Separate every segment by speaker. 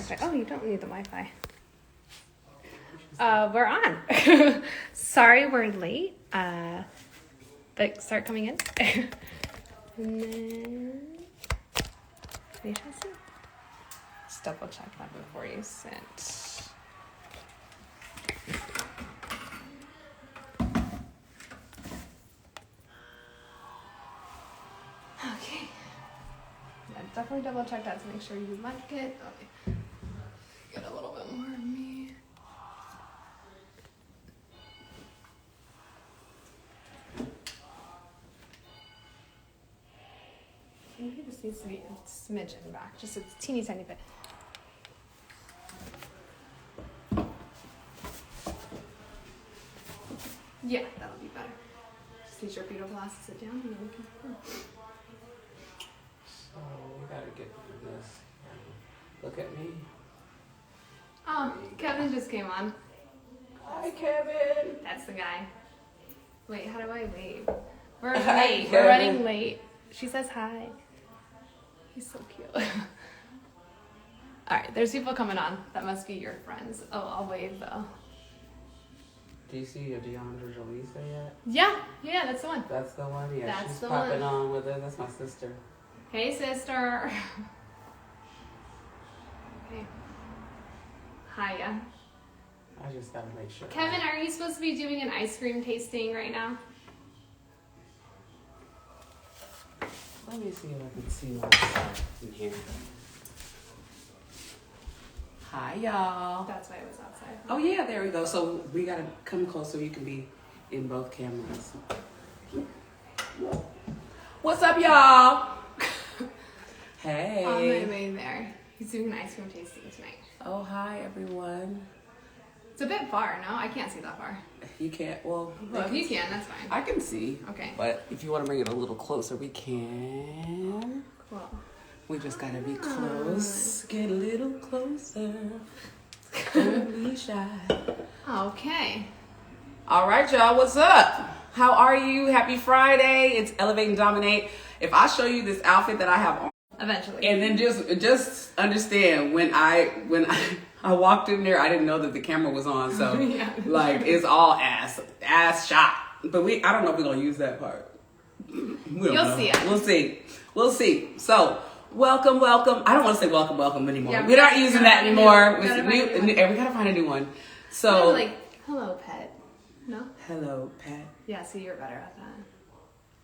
Speaker 1: Wi-Fi. Oh, you don't need the Wi-Fi. We're on. Sorry we're late. But start coming in. And then we shall see. Just double check that before you sit. Okay. Yeah, definitely double check that to make sure you like it. Okay. Get a little bit more of me. Maybe this needs to be a smidgen back, just a teeny tiny bit. Yeah, that'll be better. Just need your beautiful ass to sit down and then we can.
Speaker 2: So we gotta get through this. Look at me.
Speaker 1: Oh, Kevin just came on.
Speaker 2: Hi, Kevin.
Speaker 1: That's the guy. Wait, how do I wave? We're
Speaker 2: Hi,
Speaker 1: late.
Speaker 2: Kevin.
Speaker 1: We're running late. She says hi. He's so cute. All right, there's people coming on. That must be your friends. Oh, I'll wave though.
Speaker 2: Do you see a Deandra Jalisa yet?
Speaker 1: Yeah, that's the one.
Speaker 2: That's the one? Yeah,
Speaker 1: That's
Speaker 2: she's
Speaker 1: the
Speaker 2: popping
Speaker 1: one.
Speaker 2: on with her. That's my sister.
Speaker 1: Hey, sister. Okay. Hiya.
Speaker 2: I just gotta make sure.
Speaker 1: Kevin, are you supposed to be doing an ice cream tasting right now?
Speaker 2: Let me see if I can see what's in here. Hi, y'all.
Speaker 1: That's why it was outside.
Speaker 2: Oh, yeah, there we go. So we gotta come close so you can be in both cameras. What's up, y'all? Hey.
Speaker 1: On my way there. He's doing an ice cream tasting tonight.
Speaker 2: Oh, hi, everyone.
Speaker 1: It's a bit far, no? I can't see that far.
Speaker 2: You can't, well,
Speaker 1: Well, if you can, that's fine.
Speaker 2: I can see.
Speaker 1: Okay.
Speaker 2: But if you want to bring it a little closer, we can.
Speaker 1: Cool.
Speaker 2: We just gotta be close. Get a little closer. Don't be shy.
Speaker 1: Okay.
Speaker 2: All right, y'all. What's up? How are you? Happy Friday. It's Elevate and Dommenate. If I show you this outfit that I have on,
Speaker 1: Eventually.
Speaker 2: and then just understand when I walked in there, I didn't know that the camera was on. So
Speaker 1: Yeah.
Speaker 2: like it's all ass shot. But I don't know if we're gonna use that part.
Speaker 1: You'll see it.
Speaker 2: We'll see. So welcome. I don't want to say welcome anymore.
Speaker 1: Yeah,
Speaker 2: We're not using that anymore.
Speaker 1: We gotta
Speaker 2: We gotta find a new one. So
Speaker 1: Kind of like, hello, pet. No?
Speaker 2: hello, Pat.
Speaker 1: Yeah, see, you're better at that.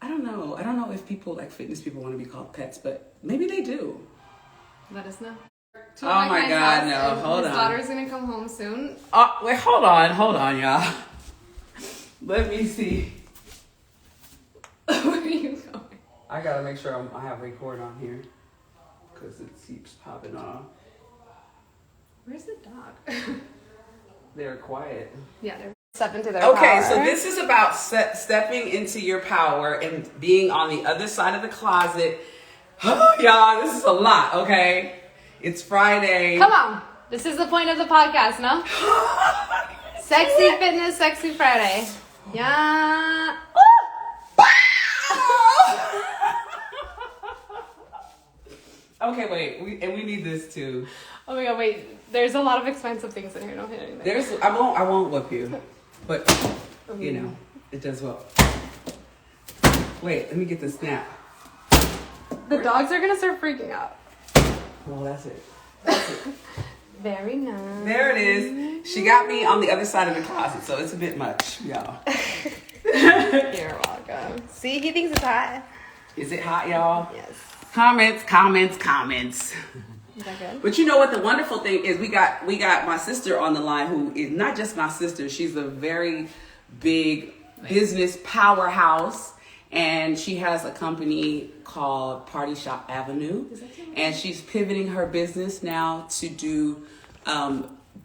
Speaker 2: I don't know if people like fitness people want to be called pets, but maybe they do.
Speaker 1: Let us know.
Speaker 2: Oh my God, no, hold
Speaker 1: His
Speaker 2: on.
Speaker 1: daughter's gonna come home soon.
Speaker 2: Oh, wait, hold on, y'all. Let me see.
Speaker 1: Where are you going?
Speaker 2: I gotta make sure I have record on here because it keeps popping off.
Speaker 1: Where's the dog?
Speaker 2: They're quiet.
Speaker 1: Yeah, they're step into their
Speaker 2: Okay,
Speaker 1: power.
Speaker 2: so this is about stepping into your power and being on the other side of the closet. Oh, y'all, this is a lot, okay? It's Friday.
Speaker 1: Come on. This is the point of the podcast, no? Sexy fitness, sexy Friday. Yeah.
Speaker 2: Okay, wait. We need this too.
Speaker 1: Oh my God, wait. There's a lot of expensive things in here. Don't hit anything.
Speaker 2: I won't whip you, but you know it does well. Wait, let me get the snap.
Speaker 1: The dogs are gonna start freaking out.
Speaker 2: Well, that's it.
Speaker 1: Very nice.
Speaker 2: There it is. She got me on the other side of the closet, so it's a bit much, y'all.
Speaker 1: You're welcome. See, he thinks it's hot.
Speaker 2: Is it hot, y'all?
Speaker 1: Yes.
Speaker 2: Comments.
Speaker 1: Is that good?
Speaker 2: But you know what? The wonderful thing is we got my sister on the line, who is not just my sister. She's a very big business powerhouse, and she has a company called Party Shop Avenue, and she's pivoting her business now to do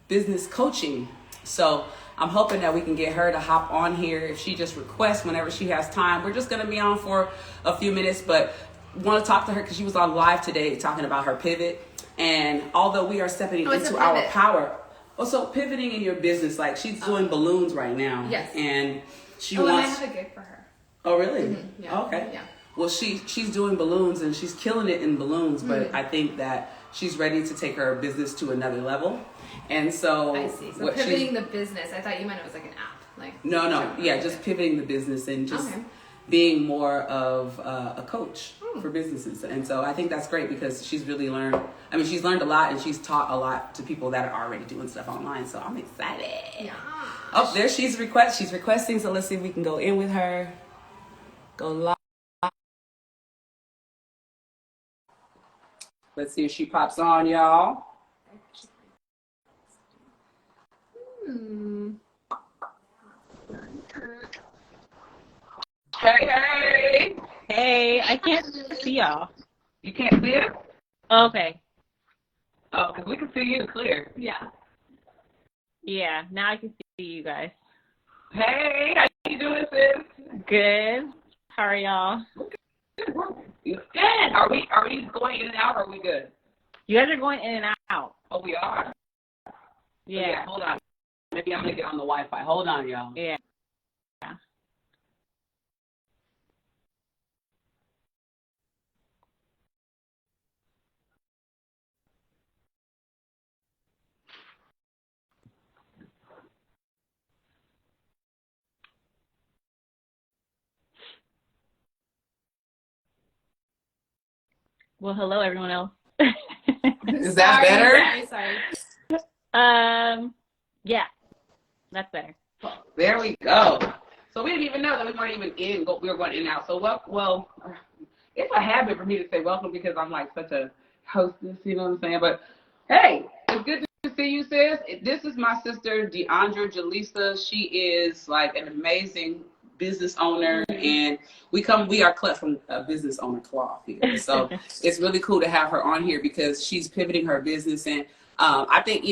Speaker 2: business coaching. So I'm hoping that we can get her to hop on here if she just requests whenever she has time. We're just going to be on for a few minutes, but want to talk to her because she was on live today talking about her pivot. And although we are stepping into our power, also pivoting in your business, like she's doing balloons right now.
Speaker 1: Yes.
Speaker 2: And she
Speaker 1: and I
Speaker 2: wants.
Speaker 1: have a gift for her.
Speaker 2: Oh, really?
Speaker 1: Mm-hmm. Yeah.
Speaker 2: Okay.
Speaker 1: Yeah.
Speaker 2: Well, she's doing balloons and she's killing it in balloons, but I think that she's ready to take her business to another level. And so
Speaker 1: I see. So pivoting the business. I thought you meant it was like an app. Like
Speaker 2: no, yeah, just pivoting the business and just being more of a coach for businesses. And so I think that's great because she's really learned. I mean, she's learned a lot and she's taught a lot to people that are already doing stuff online. So I'm excited.
Speaker 1: Yeah.
Speaker 2: Oh, there she's requesting. So let's see if we can go in with her. Go live. Let's see if she pops on, y'all. Hey.
Speaker 3: Hey, I can't see y'all.
Speaker 2: You can't see it?
Speaker 3: Okay.
Speaker 2: Oh, because we can see you clear.
Speaker 1: Yeah.
Speaker 3: Yeah, now I can see you guys.
Speaker 2: Hey, how you doing, sis?
Speaker 3: Good. How are y'all?
Speaker 2: Good. Are we going in and out or are we good?
Speaker 3: You guys are going in and out.
Speaker 2: Oh, we are?
Speaker 3: Yeah.
Speaker 2: Hold on. Maybe I'm going to get on the Wi-Fi. Hold on, y'all.
Speaker 3: Yeah. Well, hello, everyone else.
Speaker 2: Is that better?
Speaker 1: Sorry.
Speaker 3: Yeah, that's better.
Speaker 2: There we go. So we didn't even know that we weren't even in. We were going in and out. So well, it's a habit for me to say welcome because I'm like such a hostess. You know what I'm saying? But hey, it's good to see you, sis. This is my sister Deandra Jalisa. She is like an amazing business owner, and we are cut from a business owner cloth here. So it's really cool to have her on here because she's pivoting her business, and I think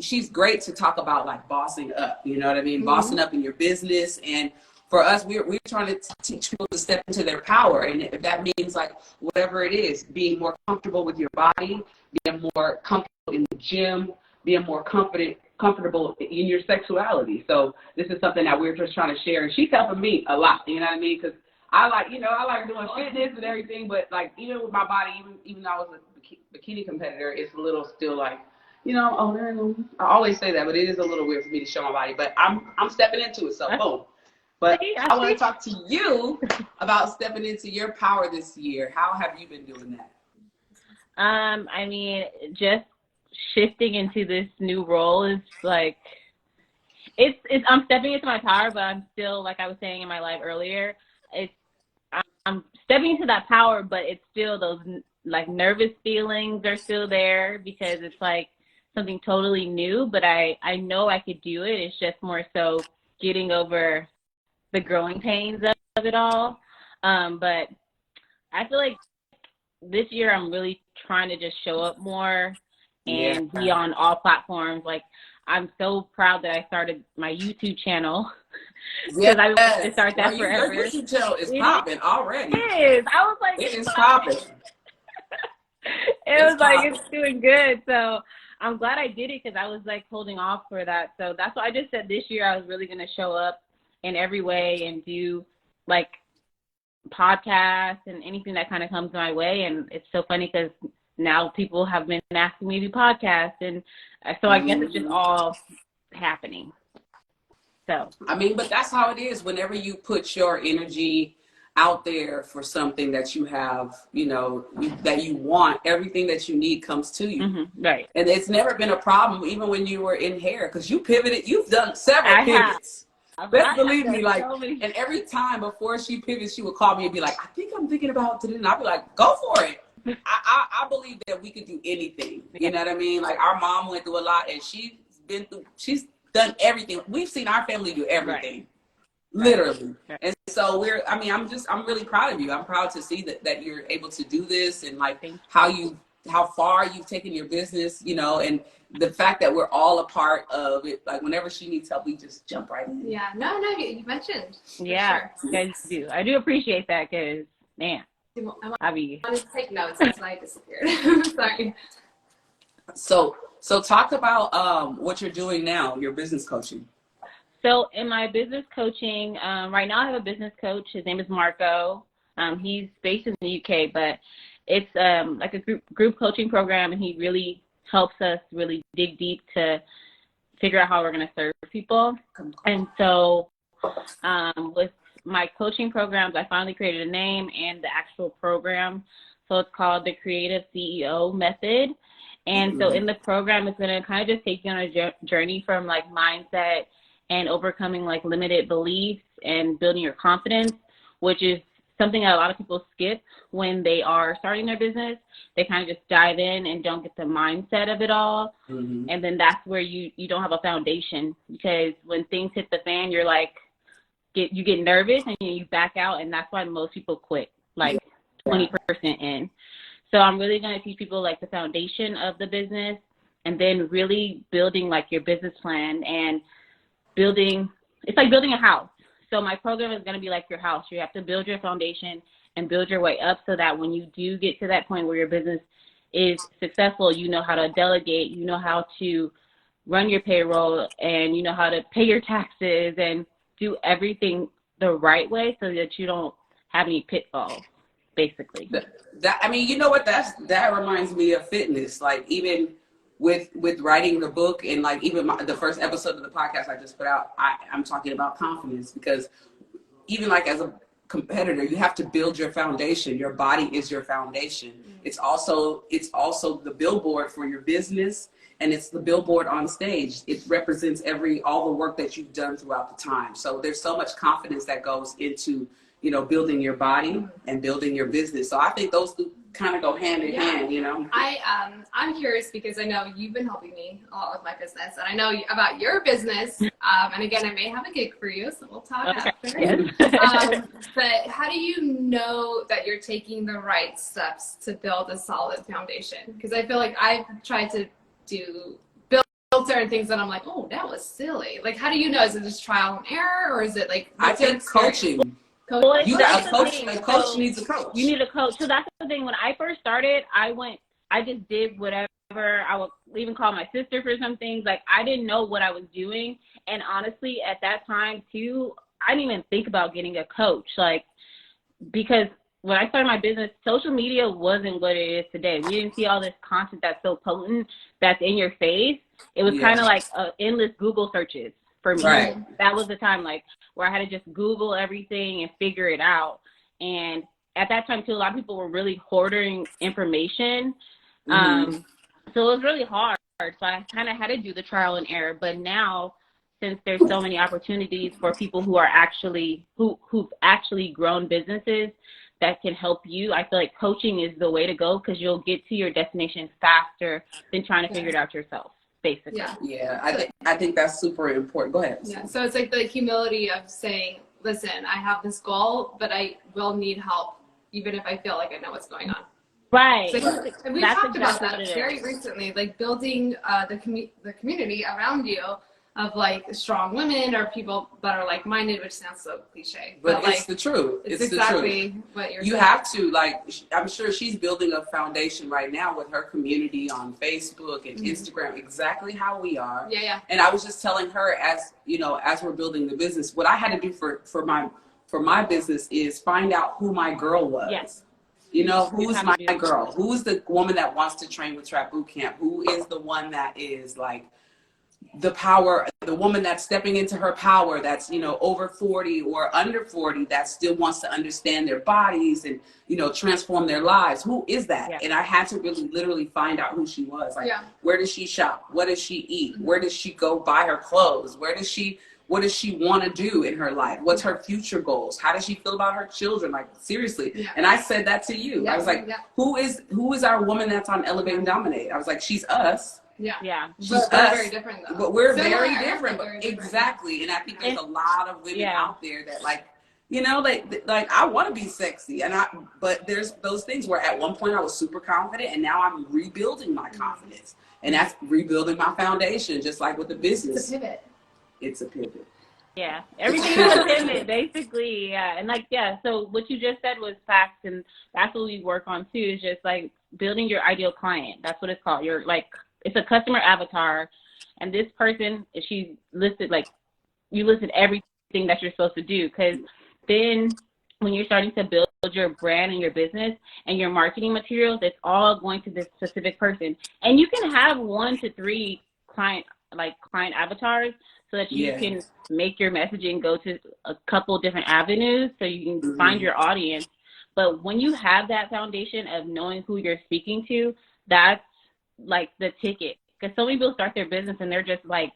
Speaker 2: she's great to talk about like bossing up. You know what I mean? Bossing up in your business. And for us, we're trying to teach people to step into their power, and if that means like whatever it is, being more comfortable with your body, being more comfortable in the gym, being more comfortable in your sexuality. So this is something that we're just trying to share, and she's helping me a lot. You know what I mean? Because I like doing fitness and everything, but like even with my body, even though I was a bikini competitor, it's a little still like, I always say that, but it is a little weird for me to show my body. But I'm stepping into it, so boom. But I want to talk to you about stepping into your power this year. How have you been doing that?
Speaker 3: I mean, just shifting into this new role is like, I'm stepping into my power, but I'm still, like I was saying in my live earlier, I'm stepping into that power, but it's still those like nervous feelings are still there because it's like something totally new, but I know I could do it. It's just more so getting over the growing pains of it all. But I feel like this year I'm really trying to just show up more and be on all platforms. Like, I'm so proud that I started my YouTube channel because I wanted to start that forever.
Speaker 2: Your YouTube channel is popping already.
Speaker 3: It is. I was like,
Speaker 2: it is popping.
Speaker 3: It's doing good. So I'm glad I did it because I was like holding off for that. So that's why I just said this year I was really going to show up in every way and do like podcasts and anything that kind of comes my way. And it's so funny because now people have been asking me to do podcasts, and so I guess it's just all happening. So
Speaker 2: I mean, but that's how it is. Whenever you put your energy out there for something that you have, that you want, everything that you need comes to you.
Speaker 3: Right.
Speaker 2: And it's never been a problem, even when you were in hair, because you pivoted. You've done several pivots. Best believe me, like, and every time before she pivots, she would call me and be like, I think I'm thinking about today. And I'd be like, go for it. I believe that we could do anything. You know what I mean? Like, our mom went through a lot, and she's done everything. We've seen our family do everything. Right. Literally. Right. And so I'm really proud of you. I'm proud to see that you're able to do this, and like how far you've taken your business, and the fact that we're all a part of it. Like, whenever she needs help, we just jump right in.
Speaker 1: Yeah. No, you mentioned.
Speaker 3: Yeah, sure. You guys do. I do appreciate that because, man,
Speaker 1: I wanted to take notes. That's why I disappeared. Sorry.
Speaker 2: So talk about what you're doing now, your business coaching.
Speaker 3: So in my business coaching, right now I have a business coach. His name is Marco. He's based in the UK, but it's like a group coaching program, and he really helps us really dig deep to figure out how we're going to serve people. And so with my coaching programs, I finally created a name and the actual program. So it's called the Creative CEO Method. And so in the program, it's going to kind of just take you on a journey from like mindset and overcoming like limited beliefs and building your confidence, which is something that a lot of people skip when they are starting their business. They kind of just dive in and don't get the mindset of it all. And then that's where you don't have a foundation, because when things hit the fan, you're like, you get nervous and you back out. And that's why most people quit, like 20% in. So I'm really going to teach people like the foundation of the business, and then really building like your business plan and it's like building a house. So my program is going to be like your house. You have to build your foundation and build your way up so that when you do get to that point where your business is successful, you know how to delegate, you know how to run your payroll, and you know how to pay your taxes and do everything the right way so that you don't have any pitfalls, basically.
Speaker 2: I mean, you know what? That reminds me of fitness. Like even with writing the book, and like even the first episode of the podcast I just put out, I'm talking about confidence, because even like as a competitor, you have to build your foundation. Your body is your foundation. It's also the billboard for your business, and it's the billboard on stage. It represents all the work that you've done throughout the time. So there's so much confidence that goes into, you know, building your body and building your business. So I think those two kind of go hand in hand, you know.
Speaker 1: I'm curious because I know you've been helping me a lot with my business, and I know about your business. And again, I may have a gig for you, so we'll talk after.
Speaker 3: Yes.
Speaker 1: But how do you know that you're taking the right steps to build a solid foundation? Because I feel like I've tried to build certain things and I'm like, oh, that was silly. Like, how do you know? Is it just trial and error, or is it like?
Speaker 2: I think coaching.
Speaker 3: Well,
Speaker 2: You got a coach. A coach needs a coach.
Speaker 3: You need a coach. So that's the thing. When I first started, I just did whatever. I would even call my sister for some things. Like, I didn't know what I was doing. And honestly, at that time too, I didn't even think about getting a coach. Like, because when I started my business, social media wasn't what it is today. We didn't see all this content that's so potent, that's in your face. It was kind of like endless Google searches for me.
Speaker 2: Right.
Speaker 3: That was the time, like, where I had to just Google everything and figure it out. And at that time too, a lot of people were really hoarding information. So it was really hard. So I kind of had to do the trial and error. But now, since there's so many opportunities for people who are actually, who've actually grown businesses that can help you, I feel like coaching is the way to go, because you'll get to your destination faster than trying to figure it out yourself, basically.
Speaker 2: I think that's super important. Go ahead.
Speaker 1: Yeah, so it's like the humility of saying, listen, I have this goal, but I will need help, even if I feel like I know what's going on.
Speaker 3: Right.
Speaker 1: So, and we talked about that very recently, like building the community around you of like strong women or people that are like-minded, which sounds so cliche.
Speaker 2: But
Speaker 1: like,
Speaker 2: it's the truth.
Speaker 1: It's
Speaker 2: the
Speaker 1: exactly
Speaker 2: truth.
Speaker 1: What you're
Speaker 2: You
Speaker 1: saying.
Speaker 2: have to, like, I'm sure she's building a foundation right now with her community on Facebook and Instagram, exactly how we are.
Speaker 1: Yeah.
Speaker 2: And I was just telling her, as you know, as we're building the business, what I had to do for my business is find out who my girl was.
Speaker 3: Yes.
Speaker 2: You know, who's my girl? Who's the woman that wants to train with Trap Boot Camp? Who is the one that is like the woman that's stepping into her power, that's, you know, over 40 or under 40, that still wants to understand their bodies and, you know, transform their lives. Who is that?
Speaker 3: Yeah.
Speaker 2: And I had to really literally find out who she was. Like, where does she shop? What does she eat? Where does she go buy her clothes? what does she want to do in her life? What's her future goals? How does she feel about her children? Like, seriously. Yeah. And I said that to you. I was like, who is our woman that's on Elevate and Dommenate? I was like, she's us.
Speaker 3: Yeah.
Speaker 2: She's
Speaker 1: but
Speaker 2: us.
Speaker 1: We're very different though.
Speaker 2: But we're very different. Exactly. And I think there's a lot of women out there that, like, you know, like I want to be sexy, but there's those things where at one point I was super confident, and now I'm rebuilding my confidence, and that's rebuilding my foundation, just like with the business. It's a pivot.
Speaker 3: Yeah, everything is a pivot, basically. Yeah, and like, so what you just said was facts, and that's what we work on too, is just like building your ideal client. That's what it's called. You're like, it's a customer avatar, and this person, she's listed, like, you listed everything that you're supposed to do, because then when you're starting to build your brand and your business and your marketing materials, it's all going to this specific person. And you can have 1 to 3 client avatars so that you can make your messaging go to a couple different avenues so you can find your audience. But when you have that foundation of knowing who you're speaking to, that's like the ticket. Because so many people start their business and they're just like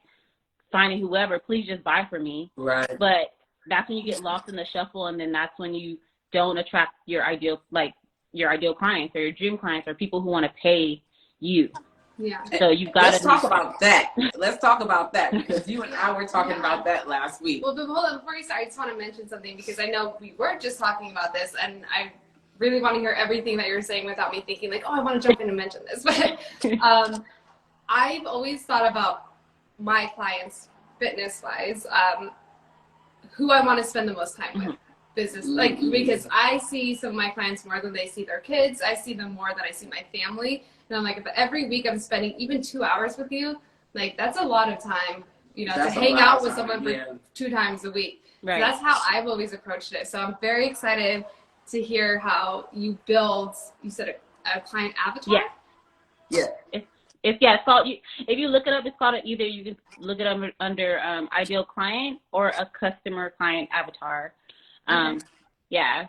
Speaker 3: finding whoever, please just buy from me.
Speaker 2: Right.
Speaker 3: But that's when you get lost in the shuffle, and then that's when you don't attract your ideal clients or your dream clients or people who want to pay you.
Speaker 1: Yeah.
Speaker 3: So you've got
Speaker 2: Let's talk about that. Let's talk about that, because you and I were talking about that last week.
Speaker 1: Well, but hold on, before you start, I just want to mention something, because I know we were just talking about this, and I really want to hear everything that you're saying without me thinking like, oh, I want to jump in and mention this. But I've always thought about my clients, fitness-wise, who I want to spend the most time with. Business, like, because I see some of my clients more than they see their kids. I see them more than I see my family. And I'm like, if every week I'm spending even 2 hours with you, like, that's a lot of time, you know,
Speaker 2: That's
Speaker 1: to
Speaker 2: a
Speaker 1: hang
Speaker 2: lot
Speaker 1: out
Speaker 2: of
Speaker 1: with
Speaker 2: time,
Speaker 1: someone for 2 times a week.
Speaker 3: Right.
Speaker 1: So that's how I've always approached it. So I'm very excited to hear how you build, you said a client avatar?
Speaker 2: Yeah.
Speaker 3: It's called, if you look it up, it's called either you can look it up under ideal client or a customer client avatar. Yeah,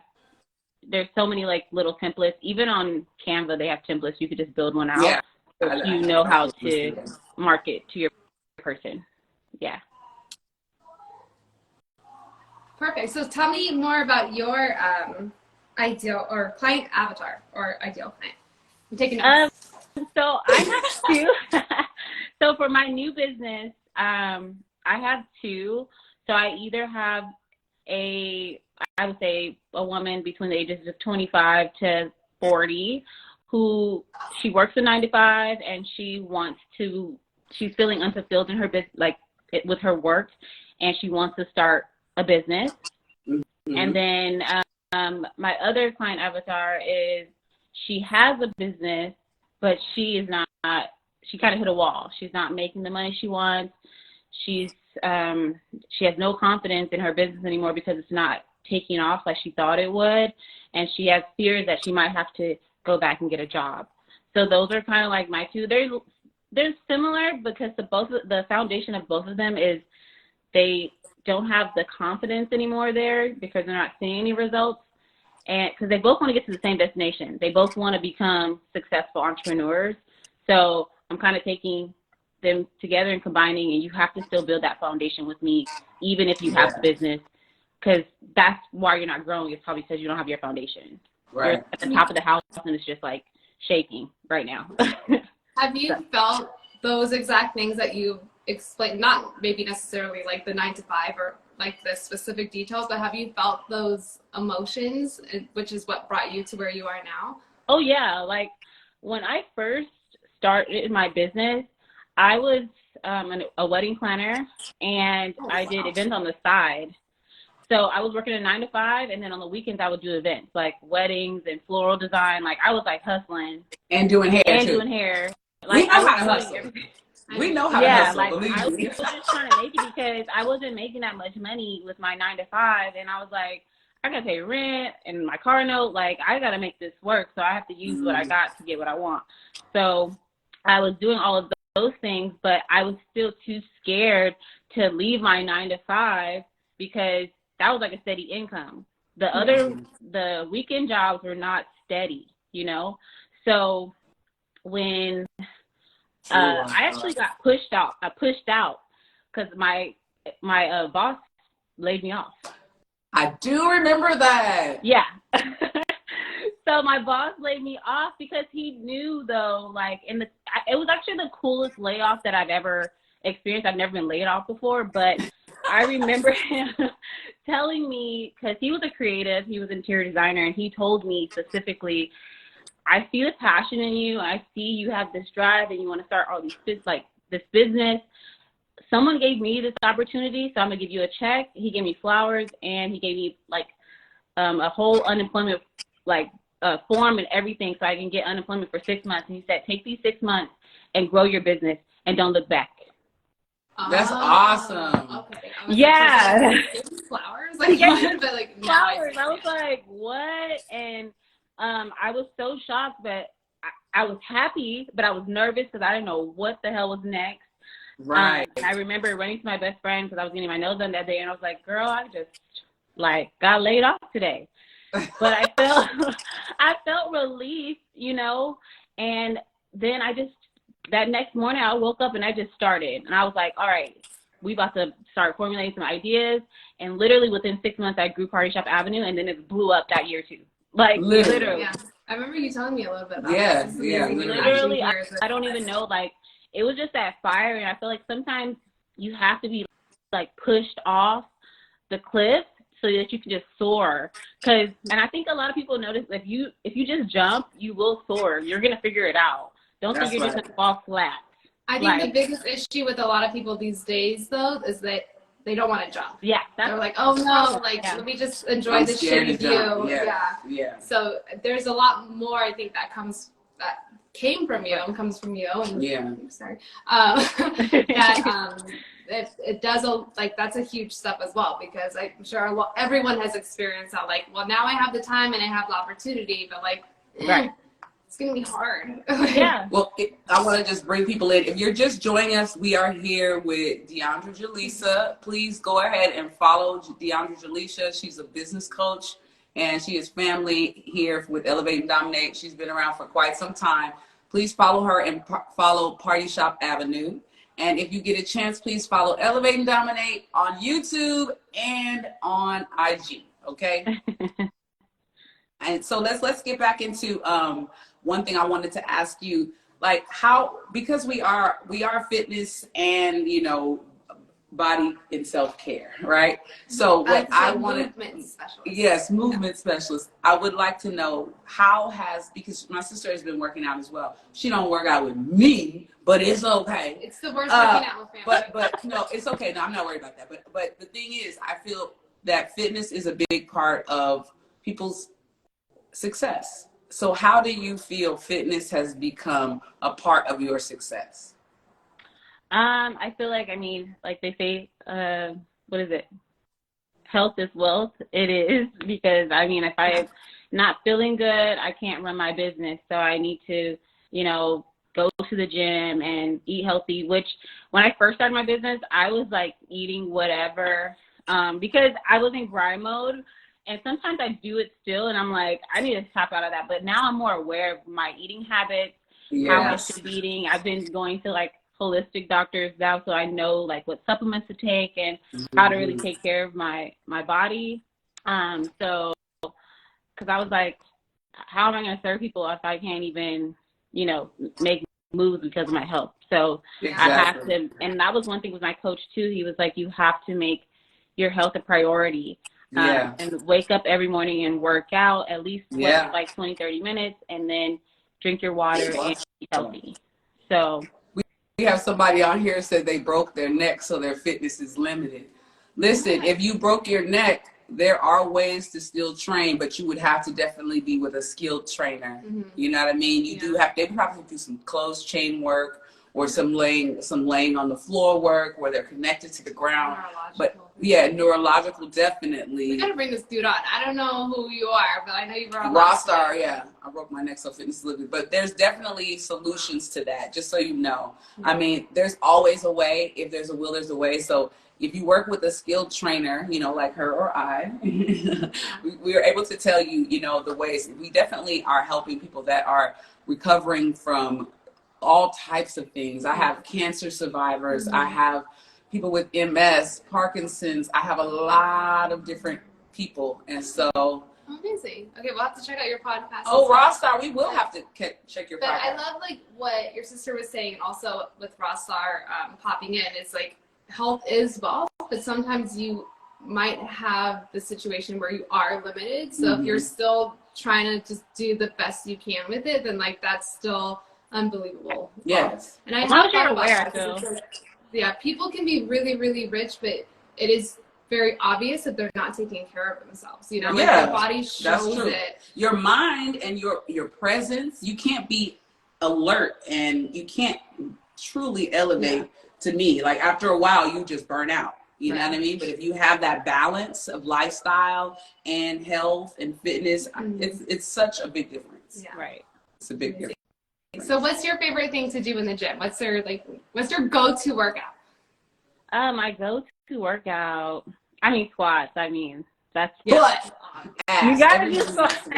Speaker 3: there's so many like little templates. Even on Canva, they have templates. You could just build one out.
Speaker 2: Yeah.
Speaker 3: So you know how to market to your person. Yeah.
Speaker 1: Perfect. So tell me more about your ideal or client avatar or ideal client. I'm taking notes.
Speaker 3: So I have 2. So for my new business, I have 2. So I either have I would say a woman between the ages of 25 to 40 who she works a 9 to 5 and she's feeling unfulfilled in her business, like with her work, and she wants to start a business. And then my other client avatar is she has a business, but she kind of hit a wall. She's not making the money she wants. She has no confidence in her business anymore because it's not taking off like she thought it would, and she has fears that she might have to go back and get a job. So those are kind of like my 2. They're similar because the foundation of both of them is they don't have the confidence anymore there because they're not seeing any results, and because they both want to get to the same destination. They both want to become successful entrepreneurs. So I'm kind of taking them together and combining, and you have to still build that foundation with me, even if you have a business, because that's why you're not growing. It's probably because you don't have your foundation.
Speaker 2: Right.
Speaker 3: You're at the top of the house, and it's just like shaking right now.
Speaker 1: Have you felt those exact things that you explained? Not maybe necessarily like the 9 to 5 or like the specific details, but have you felt those emotions, which is what brought you to where you are now?
Speaker 3: Oh yeah, like when I first started my business, I was a wedding planner, and I did events on the side. So I was working a 9 to 5, and then on the weekends I would do events like weddings and floral design. Like I was like hustling
Speaker 2: and doing hair too.
Speaker 3: Like,
Speaker 2: we know how to hustle. We know how to hustle.
Speaker 3: Like
Speaker 2: believe
Speaker 3: I was
Speaker 2: me.
Speaker 3: just trying to make it because I wasn't making that much money with my 9 to 5, and I was like, I gotta pay rent and my car note. Like I gotta make this work, so I have to use what I got to get what I want. So I was doing all of those things, but I was still too scared to leave my 9 to 5 because that was like a steady income. The weekend jobs were not steady, you know? So when I actually got pushed out because my boss laid me off.
Speaker 2: I do remember that.
Speaker 3: Yeah. So my boss laid me off because he knew, though, like, it was actually the coolest layoff that I've ever experienced. I've never been laid off before, but I remember him telling me, because he was a creative, he was an interior designer, and he told me specifically, I see the passion in you. I see you have this drive and you want to start all these, like, this business. Someone gave me this opportunity, so I'm going to give you a check. He gave me flowers, and he gave me, like, a whole unemployment, like, form and everything so I can get unemployment for 6 months. And he said, take these 6 months and grow your business and don't look back.
Speaker 2: That's awesome.
Speaker 1: I was
Speaker 3: Yeah.
Speaker 1: like, flowers? Like,
Speaker 3: Yeah,
Speaker 1: what? But like, now
Speaker 3: flowers. I was like, what? And I was so shocked, but I was happy, but I was nervous because I didn't know what the hell was next.
Speaker 2: Right.
Speaker 3: I remember running to my best friend because I was getting my nails done that day, and I was like, girl, I just like got laid off today. But I felt relief, you know, and then that next morning I woke up and I just started, and I was like, all right, we about to start formulating some ideas, and literally within 6 months I grew Party Shop Avenue, and then it blew up that year too. Like literally.
Speaker 1: Yeah. I remember you telling me a little bit about this.
Speaker 2: Yeah,
Speaker 3: literally. I don't even know, like, it was just that fire, and I feel like sometimes you have to be like pushed off the cliff so that you can just soar. And I think a lot of people notice if you just jump, you will soar. You're gonna figure it out. Don't think you're just gonna fall flat.
Speaker 1: I think the biggest issue with a lot of people these days, though, is that they don't want to jump.
Speaker 3: Yeah,
Speaker 1: they're like, oh no, like let me just enjoy this shitty view. Yeah. So there's a lot more, I think, that came from you and comes from you. And, I'm sorry. It does that's a huge step as well, because I'm sure everyone has experienced how like, well, now I have the time and I have the opportunity, but like, it's gonna be hard.
Speaker 3: Yeah.
Speaker 2: Well, I want to just bring people in. If you're just joining us, we are here with Deandra Jalisa. Please go ahead and follow Deandra Jalisa. She's a business coach, and she is family here with Elevate and Dommenate. She's been around for quite some time. Please follow her and follow Party Shop Avenue. And if you get a chance, please follow Elevate and Dommenate on YouTube and on IG. Okay. And so let's get back into one thing I wanted to ask you, like how, because we are fitness and, you know, body and self-care, right? So what I wanted, movement specialist. I would like to know because my sister has been working out as well. She don't work out with me, but it's okay.
Speaker 1: It's the worst working out with family.
Speaker 2: But no, it's okay. No, I'm not worried about that. But the thing is, I feel that fitness is a big part of people's success. So how do you feel fitness has become a part of your success?
Speaker 3: I feel like, I mean, like they say, what is it? Health is wealth. It is, because I mean, if I'm not feeling good, I can't run my business. So I need to, you know, go to the gym and eat healthy, which when I first started my business, I was like eating whatever, because I was in grind mode. And sometimes I do it still, and I'm like, I need to tap out of that. But now I'm more aware of my eating habits, how I should be eating. I've been going to like holistic doctors now, so I know like what supplements to take and how to really take care of my body. So, because I was like, how am I going to serve people if I can't even, you know, make moves because of my health? So I have to, and that was one thing with my coach too. He was like, you have to make your health a priority. And wake up every morning and work out at least like 20-30 minutes, and then drink your water and eat healthy. So
Speaker 2: we have somebody on here said they broke their neck, so their fitness is limited. Listen, if you broke your neck, there are ways to still train, but you would have to definitely be with a skilled trainer. You know what I mean? You do have, they probably do some closed chain work or some laying on the floor work where they're connected to the ground. But neurological, definitely.
Speaker 1: We gotta bring this dude on. I don't know who you are, but I know you brought
Speaker 2: Rostar, I broke my neck, so fitness is living. But there's definitely solutions to that, just so you know. I mean, there's always a way. If there's a will, there's a way. So if you work with a skilled trainer, you know, like her or I, we are able to tell you, you know, the ways. We definitely are helping people that are recovering from all types of things. I have cancer survivors. I have people with MS, Parkinson's. I have a lot of different people. And so.
Speaker 1: Amazing. Okay, we'll have to check out your podcast.
Speaker 2: Oh, Rostar, we will have to check your podcast.
Speaker 1: But I love like what your sister was saying, and also with Rostar popping in, it's like health is wealth, but sometimes you might have the situation where you are limited. So if you're still trying to just do the best you can with it, then like that's still unbelievable.
Speaker 2: Yes.
Speaker 1: And I talk about that. People can be really, really rich, but it is very obvious that they're not taking care of themselves. You know, like their body shows it.
Speaker 2: Your mind and your presence, you can't be alert and you can't truly elevate to me. Like after a while, you just burn out. You know what I mean? But if you have that balance of lifestyle and health and fitness, it's such a big difference.
Speaker 1: Yeah.
Speaker 3: Right.
Speaker 2: It's a big difference.
Speaker 1: So what's your favorite thing to do in the gym? What's your go-to workout?
Speaker 3: My go-to workout, squats. That's
Speaker 2: You
Speaker 3: gotta do squats.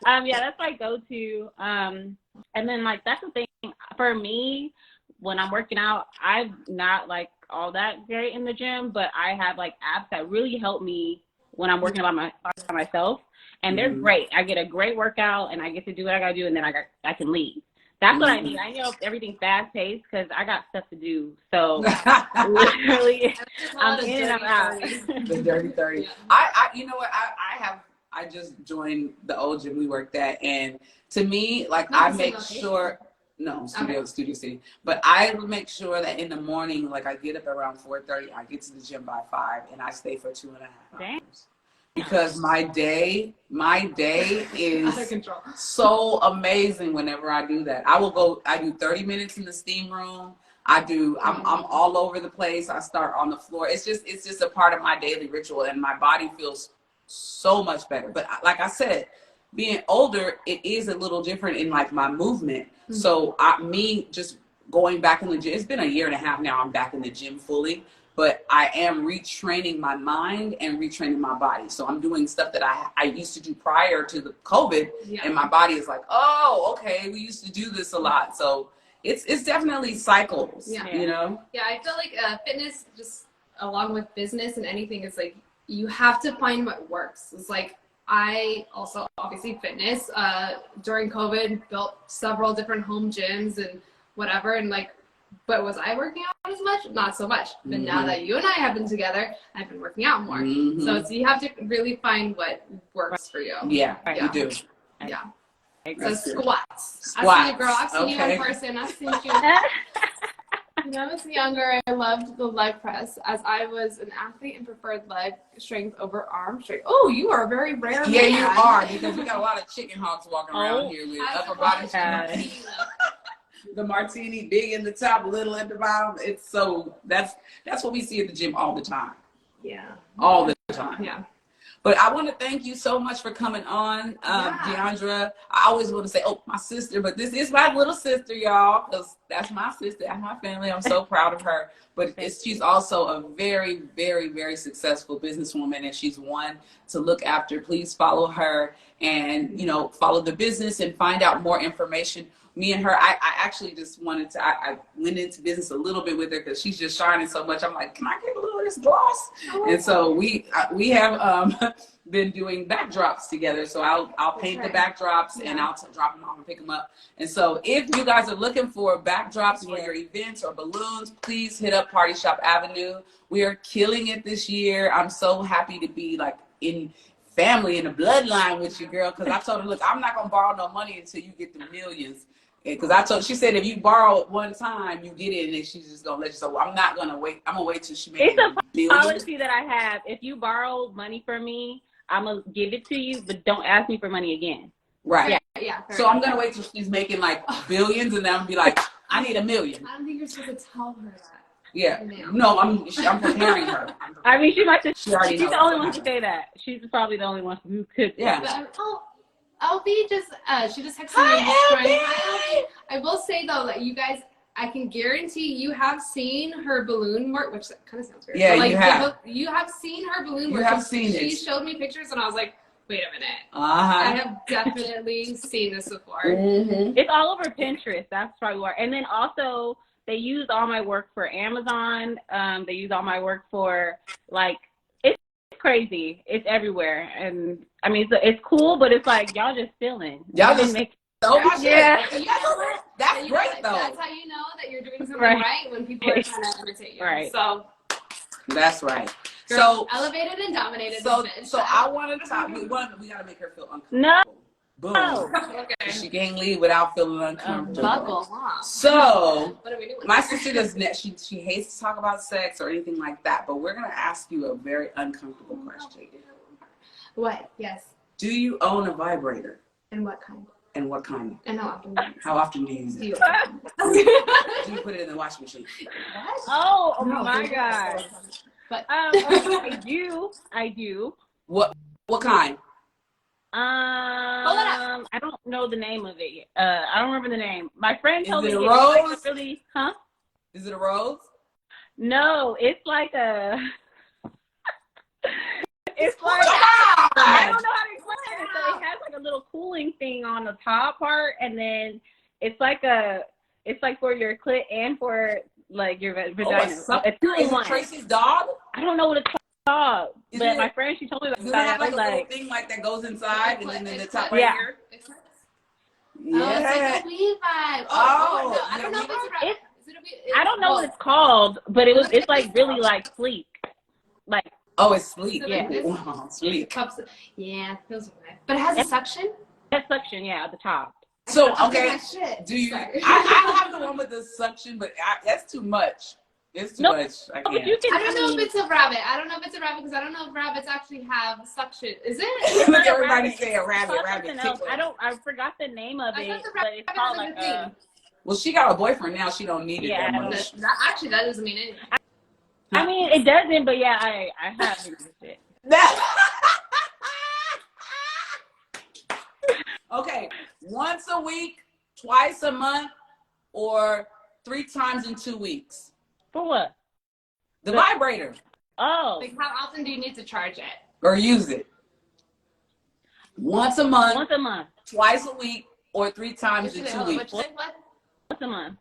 Speaker 3: That's my go-to. And then like that's the thing for me when I'm working out. I'm not like all that great in the gym, but I have like apps that really help me when I'm working by myself, and they're great. I get a great workout, and I get to do what I gotta do, and then I can leave. That's what I need. I know everything's fast-paced because I got stuff to do. So literally, I'm in and I'm out.
Speaker 2: The dirty 30. Yeah. You know what? I just joined the old gym we worked at, and to me, like I make sure. No, Studio City. But I make sure that in the morning, like I get up around 4:30, I get to the gym by 5, and I stay for 2.5 hours. Because my day is so amazing whenever I do that. I do 30 minutes in the steam room. I'm all over the place. I start on the floor. It's just a part of my daily ritual, and my body feels so much better. But like I said, being older, it is a little different in like my movement. So me just going back in the gym, it's been a year and a half now I'm back in the gym fully, but I am retraining my mind and retraining my body. So I'm doing stuff that I used to do prior to the COVID, and my body is like, oh, okay, we used to do this a lot. So it's definitely cycles, you know?
Speaker 1: Yeah, I feel like fitness, just along with business and anything, is like you have to find what works. It's like I also, obviously fitness, during COVID, built several different home gyms and whatever. And like, but was I working out as much? Not so much. But now that you and I have been together, I've been working out more. So you have to really find what works for you.
Speaker 2: Yeah, you do.
Speaker 1: Yeah. So squats.
Speaker 2: Squats.
Speaker 1: I see you, girl. I've seen you in person. I've seen you. When I was younger, I loved the leg press, as I was an athlete and preferred leg strength over arm strength. Oh, you are a very rare man.
Speaker 2: You are, because we got a lot of chicken hawks walking around here with upper body strength. The martini, big in the top, little at the bottom. It's so that's what we see at the gym all the time.
Speaker 1: Yeah.
Speaker 2: All the time.
Speaker 1: Yeah.
Speaker 2: But I want to thank you so much for coming on, Deandra. I always want to say, oh, my sister, but this is my little sister, y'all, because that's my sister and my family. I'm so proud of her. But she's also a very, very, very successful businesswoman, and she's one to look after. Please follow her and, follow the business and find out more information. Me and her, I actually just wanted to, I went into business a little bit with her because she's just shining so much. I'm like, can I get a little of this gloss? And so we have been doing backdrops together. So I'll paint the backdrops and I'll drop them off and pick them up. And so if you guys are looking for backdrops for your events or balloons, please hit up Party Shop Avenue. We are killing it this year. I'm so happy to be like in family, in the bloodline with you, girl. Because I told her, look, I'm not going to borrow no money until you get the millions. Because she said if you borrow it one time, you get it, and then she's just gonna let you. So I'm not gonna wait. I'm gonna wait till she makes.
Speaker 3: It's a policy that I have. If you borrow money from me, I'm gonna give it to you, but don't ask me for money again.
Speaker 2: Right.
Speaker 1: Yeah.
Speaker 2: So I'm gonna wait till she's making like billions, and then I'm gonna be like, I need $1 million.
Speaker 1: I don't think you're supposed to tell her that.
Speaker 2: Yeah. No, I'm preparing her.
Speaker 3: I mean, she might. She's the only one to say that. She's probably the only one who could.
Speaker 2: Yeah.
Speaker 1: LB she just texted me. Hi, LB. I will say though that you guys, I can guarantee you have seen her balloon work, which kind of sounds weird.
Speaker 2: Yeah,
Speaker 1: but,
Speaker 2: you have.
Speaker 1: You have seen her balloon work.
Speaker 2: You have seen it.
Speaker 1: She showed me pictures, and I was like, wait a minute.
Speaker 2: I
Speaker 1: have definitely seen this before.
Speaker 3: It's all over Pinterest. That's probably why. And then also, they used all my work for Amazon. They used all my work for crazy. It's everywhere, and I mean it's cool, but it's like y'all just stealing.
Speaker 2: Y'all just make so much.
Speaker 1: Yeah,
Speaker 2: that's great though.
Speaker 1: That's how you know that you're doing something right when people are trying to imitate you.
Speaker 3: Right.
Speaker 1: So
Speaker 2: that's right.
Speaker 1: So elevated and dominated.
Speaker 2: So I want to talk. We got to make her feel uncomfortable.
Speaker 3: No.
Speaker 2: Boom.
Speaker 1: Okay.
Speaker 2: She can't leave without feeling uncomfortable.
Speaker 1: Buckle, huh?
Speaker 2: So,
Speaker 1: what are we doing?
Speaker 2: My sister she hates to talk about sex or anything like that, but we're going to ask you a very uncomfortable question.
Speaker 1: What? Yes.
Speaker 2: Do you own a vibrator?
Speaker 1: And what kind?
Speaker 2: And what kind?
Speaker 1: And how often?
Speaker 2: How often do you use
Speaker 1: Do
Speaker 2: it?
Speaker 1: you?
Speaker 2: Do you put it in the washing machine?
Speaker 1: What?
Speaker 3: Oh
Speaker 1: No,
Speaker 3: my
Speaker 1: don't do
Speaker 3: God.
Speaker 1: that. But
Speaker 3: I do.
Speaker 2: What kind?
Speaker 3: I don't know the name of it. I don't remember the name. My friend told me
Speaker 2: Is it a
Speaker 3: it's like
Speaker 2: rose?
Speaker 3: a really, huh?
Speaker 2: Is it a rose?
Speaker 3: No, it's like a. It's
Speaker 2: Come
Speaker 3: like I
Speaker 2: on!
Speaker 3: don't know how to explain it. So it has like a little cooling thing on the top part, and then it's like for your clit and for like your vagina.
Speaker 2: It's
Speaker 3: two in
Speaker 2: is
Speaker 3: one.
Speaker 2: it Tracy's dog?
Speaker 3: I don't know what it's called,
Speaker 2: Is
Speaker 3: but
Speaker 2: it-
Speaker 3: my friend she told me about
Speaker 2: Does
Speaker 3: it.
Speaker 2: it have
Speaker 3: I
Speaker 2: like
Speaker 3: was
Speaker 2: a little
Speaker 3: like,
Speaker 2: thing like that goes inside and then the top
Speaker 3: Yeah.
Speaker 2: right here?
Speaker 1: Oh, it's like a weed vibe.
Speaker 2: Oh,
Speaker 1: No, I don't know if it's a rabbit. Is it a weed?
Speaker 3: I don't know what it's called, but it's like really like sleek, like.
Speaker 2: Oh, it's sleek.
Speaker 3: Yeah.
Speaker 2: Wow, sleek.
Speaker 1: Yeah, feels nice. But it has a suction?
Speaker 3: That suction, yeah, at the top.
Speaker 2: So, okay,
Speaker 1: Shit.
Speaker 2: do you?
Speaker 1: Sorry.
Speaker 2: I have the one with the suction, but that's too much. It's too much. I
Speaker 3: But
Speaker 2: can't.
Speaker 3: you can,
Speaker 1: I don't know if it's a rabbit. I don't know if it's a rabbit because I don't know if rabbits actually have suction. Is it?
Speaker 3: It's
Speaker 2: Look,
Speaker 3: not a
Speaker 2: everybody
Speaker 3: rabbit.
Speaker 2: say a
Speaker 3: It's
Speaker 2: rabbit,
Speaker 3: called
Speaker 2: rabbit.
Speaker 3: something else. I forgot the name of
Speaker 1: I
Speaker 3: it,
Speaker 1: thought the
Speaker 3: but it's
Speaker 1: rabbit
Speaker 3: called
Speaker 1: was
Speaker 3: like
Speaker 1: a thing.
Speaker 2: Well, she got a boyfriend now. She don't need it
Speaker 3: Yeah,
Speaker 2: that
Speaker 3: I
Speaker 2: much.
Speaker 1: Actually, that doesn't mean anything.
Speaker 3: I mean, it doesn't, but yeah, I have used it.
Speaker 2: Okay, once a week, twice a month, or 3 times in 2 weeks.
Speaker 3: For what?
Speaker 2: The vibrator,
Speaker 3: Oh,
Speaker 1: Like, how often do you need to charge it?
Speaker 2: or use it. Once a month,
Speaker 3: once a month.
Speaker 2: twice a week, or 3 times in 2 weeks.
Speaker 1: What?
Speaker 3: Once a month.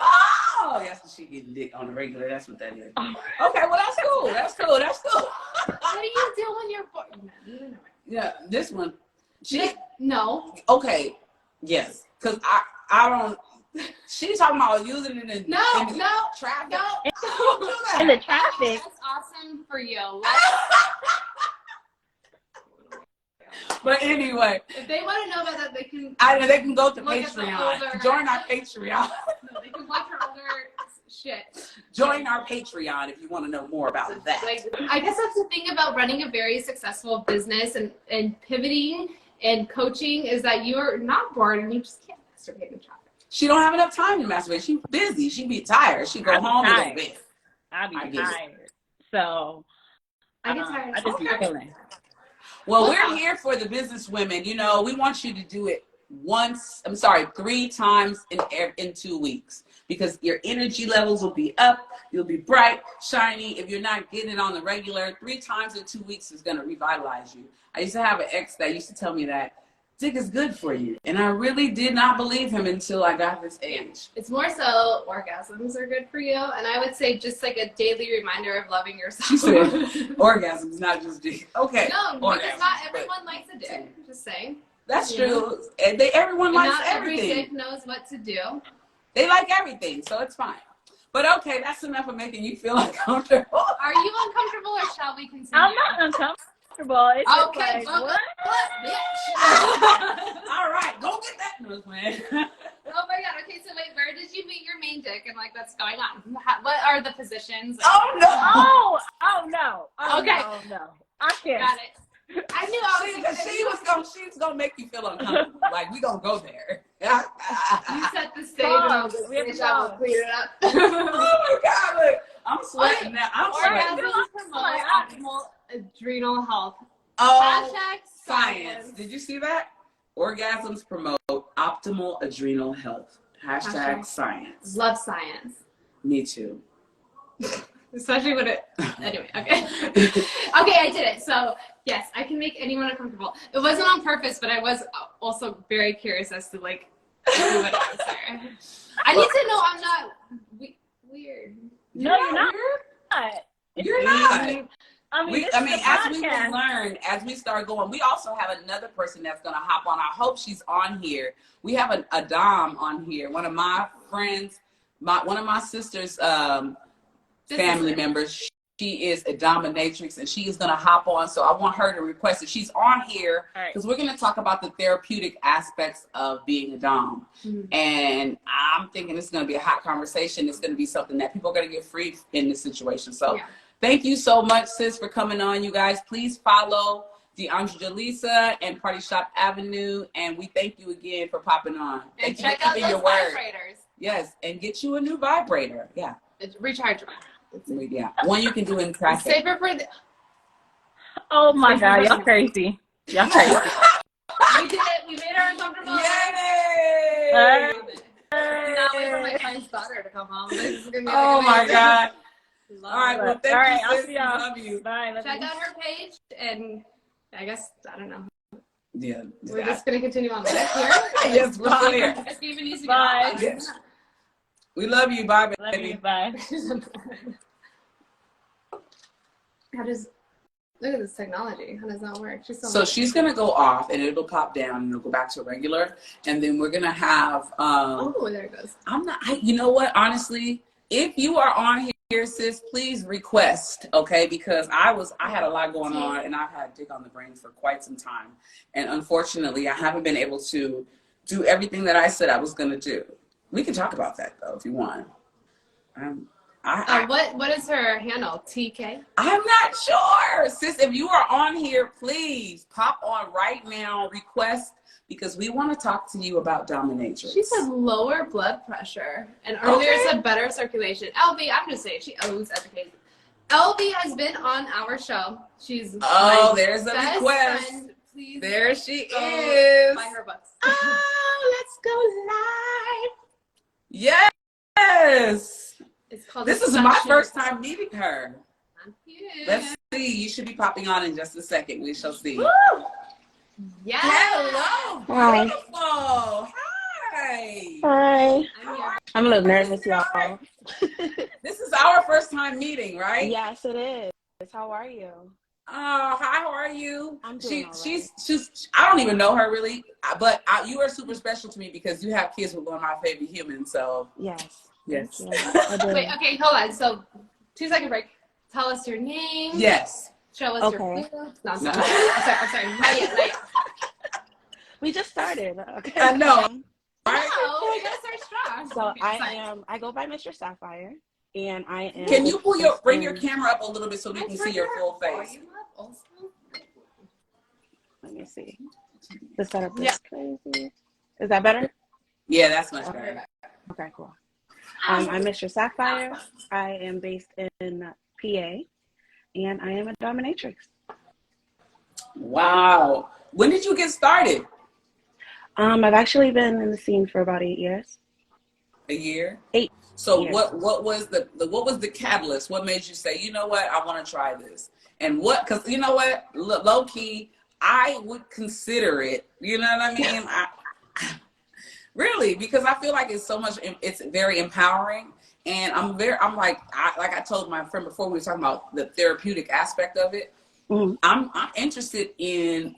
Speaker 2: Oh, that's what she getting dick on the regular. That's what that is. Okay, well that's cool. That's cool. That's cool.
Speaker 1: What do you do when you're bored?
Speaker 2: Yeah, this one. She
Speaker 1: No.
Speaker 2: okay. Yes, because I don't. She's talking about using it in
Speaker 1: No,
Speaker 2: in
Speaker 1: no,
Speaker 2: traffic.
Speaker 1: no.
Speaker 2: Don't do that.
Speaker 3: In the traffic.
Speaker 1: That's awesome for you.
Speaker 2: But anyway,
Speaker 1: If they want to know about that, they can.
Speaker 2: they can go to
Speaker 1: Look at the
Speaker 2: Patreon.
Speaker 1: older-
Speaker 2: Join our Patreon.
Speaker 1: No, they can watch her older shit.
Speaker 2: Join our Patreon if you want to know more about that.
Speaker 1: Like, I guess that's the thing about running a very successful business and pivoting and coaching is that you're not bored and you just can't masturbate in traffic.
Speaker 2: She don't have enough time to masturbate. She's busy. She be tired. She go
Speaker 3: I be
Speaker 2: home
Speaker 3: tired.
Speaker 2: and go to bed.
Speaker 3: I'll be
Speaker 2: I get it.
Speaker 3: tired. So
Speaker 1: I get tired.
Speaker 3: I just be chilling.
Speaker 2: Well, we're here for the business women. You know, we want you to do it 3 times in 2 weeks because your energy levels will be up. You'll be bright, shiny. If you're not getting it on the regular, 3 times in 2 weeks is going to revitalize you. I used to have an ex that used to tell me that dick is good for you. And I really did not believe him until I got this age.
Speaker 1: It's more so orgasms are good for you. And I would say just like a daily reminder of loving yourself.
Speaker 2: She said orgasms, not just dick. Okay.
Speaker 1: No, because
Speaker 2: orgasms,
Speaker 1: not
Speaker 2: but
Speaker 1: everyone likes a dick. Just saying.
Speaker 2: that's
Speaker 1: Yeah.
Speaker 2: true. And everyone
Speaker 1: And
Speaker 2: likes
Speaker 1: not every
Speaker 2: everything.
Speaker 1: dick knows what to do.
Speaker 2: They like everything, so it's fine. But okay, that's enough of making you feel uncomfortable.
Speaker 1: Are you uncomfortable or shall we continue?
Speaker 3: I'm not uncomfortable. It's just
Speaker 1: Okay,
Speaker 3: like, what?
Speaker 1: bitch.
Speaker 2: All right, go get that news, man.
Speaker 1: Oh my god. Okay, so wait, where did you meet your main dick and like what's going on? What are the positions?
Speaker 2: Oh no!
Speaker 3: Oh no. Oh,
Speaker 1: Okay.
Speaker 3: No. I can't.
Speaker 1: Got it. I knew I was
Speaker 2: She was gonna make you feel uncomfortable. Like we gonna go there.
Speaker 1: You set the stage
Speaker 3: Pause.
Speaker 1: and
Speaker 3: We have to
Speaker 1: finish up,
Speaker 3: pause.
Speaker 1: we'll clean it up.
Speaker 2: Oh my god! Look, I'm sweating now. I'm sweating.
Speaker 1: Orgasms promote optimal adrenal health.
Speaker 2: Oh,
Speaker 1: Hashtag
Speaker 2: science. Did you see that? Orgasms promote optimal adrenal health. Hashtag science.
Speaker 1: Love science.
Speaker 2: Me too.
Speaker 1: Especially when it. Anyway, okay. Okay, I did it. So, yes, I can make anyone uncomfortable. It wasn't on purpose, but I was also very curious as to, like, what it was there. I need to know I'm not weird.
Speaker 3: No, you're not.
Speaker 2: You're not.
Speaker 3: I mean,
Speaker 2: As we will learn, as we start going, we also have another person that's going to hop on. I hope she's on here. We have a Dom on here. One of my friends, one of my sister's family members. She is a dominatrix, and she is going to hop on. So I want her to request it. She's on here because we're going to talk about the therapeutic aspects of being a dom. Mm-hmm. And I'm thinking it's going to be a hot conversation. It's going to be something that people are going to get free in this situation. So. Yeah. Thank you so much, sis, for coming on. You guys, please follow Deandra Jalisa and Party Shop Avenue. And we thank you again for popping on.
Speaker 1: And
Speaker 2: Thank you
Speaker 1: check
Speaker 2: for
Speaker 1: out
Speaker 2: keeping
Speaker 1: those
Speaker 2: your word.
Speaker 1: vibrators.
Speaker 2: Yes, and get you a new vibrator. Yeah.
Speaker 1: It's rechargeable.
Speaker 2: Yeah. One you can do in traffic.
Speaker 1: Safer for the...
Speaker 3: Oh my God, y'all crazy. Y'all crazy.
Speaker 1: We did it. We made her uncomfortable.
Speaker 2: Yay!
Speaker 1: Now wait for my friend's daughter to come home. This is gonna be
Speaker 2: Oh my
Speaker 1: amazing.
Speaker 2: God.
Speaker 1: Love
Speaker 2: All right,
Speaker 1: it.
Speaker 2: well, thank
Speaker 3: All right,
Speaker 2: you,
Speaker 3: I'll
Speaker 2: sis.
Speaker 3: see y'all.
Speaker 2: Love you.
Speaker 3: Bye. Love
Speaker 1: Check
Speaker 3: you.
Speaker 1: out her page, and I guess, I don't know.
Speaker 2: Yeah.
Speaker 1: We're just going to continue on live here.
Speaker 2: Yes, we're still here.
Speaker 1: If you even needs to
Speaker 3: Bye.
Speaker 1: get off.
Speaker 2: Yes. We love you. Bye,
Speaker 3: Love
Speaker 2: baby.
Speaker 3: you. Bye.
Speaker 1: How does, look at this technology. How does that work?
Speaker 2: So she's going to go off and it'll pop down and it'll go back to regular. And then we're going to have,
Speaker 1: oh, there it goes.
Speaker 2: you know what? Honestly, if you are on here, sis, please request, okay? Because I had a lot going on and I've had Dick on the brain for quite some time. And unfortunately, I haven't been able to do everything that I said I was going to do. We can talk about that though, if you want.
Speaker 1: What is her handle? TK?
Speaker 2: I'm not sure. Sis, if you are on here, please pop on right now, request, because we want to talk to you about Dominatrix.
Speaker 1: She said lower blood pressure. And earlier said better circulation. LB, I'm going to say it. She owes education. LB has been on our show. She's
Speaker 2: there's a
Speaker 1: best
Speaker 2: request.
Speaker 1: Friend. Please
Speaker 2: there she
Speaker 1: go
Speaker 2: is.
Speaker 1: buy her books.
Speaker 2: Oh, let's go live. Yes.
Speaker 1: It's called
Speaker 2: This is my first time meeting her. Let's see. You should be popping on in just a second. We shall see.
Speaker 1: Woo! Yes.
Speaker 2: Hello.
Speaker 4: Hi.
Speaker 2: Beautiful. Hi.
Speaker 4: Hi.
Speaker 1: I'm here.
Speaker 4: I'm a little nervous, y'all.
Speaker 2: This is our first time meeting, right?
Speaker 4: Yes, it is. How are you?
Speaker 2: Oh, hi. How are you?
Speaker 4: I'm doing all right.
Speaker 2: She's. I don't even know her really, but you are super special to me because you have kids with one of my favorite humans. So
Speaker 4: Yes.
Speaker 2: yes.
Speaker 4: I do.
Speaker 1: Wait, okay, hold on. So, 2-second break. Tell us your name.
Speaker 2: Yes.
Speaker 1: Show us your
Speaker 4: Okay.
Speaker 1: food. No, I'm sorry. Not yet.
Speaker 4: We just started. Okay.
Speaker 2: I know.
Speaker 1: No, we gotta start strong.
Speaker 4: So
Speaker 1: Okay,
Speaker 4: I go by Mistress Sapphire, and I am.
Speaker 2: Can you bring your camera up a little bit so we can see your full face?
Speaker 4: Let me see. The setup is crazy. Is that better?
Speaker 2: Yeah, that's much better.
Speaker 4: Okay, cool. I'm Mistress Sapphire. I am based in PA, and I am a dominatrix.
Speaker 2: Wow. When did you get started?
Speaker 4: I've actually been in the scene for about 8 years.
Speaker 2: A year?
Speaker 4: 8.
Speaker 2: So
Speaker 4: years.
Speaker 2: what was the catalyst? What made you say, you know what, I want to try this? And because you know what, low key, I would consider it. You know what I mean? Really, because I feel like it's very empowering. And like I told my friend before, we were talking about the therapeutic aspect of it.
Speaker 4: Mm-hmm.
Speaker 2: I'm interested in,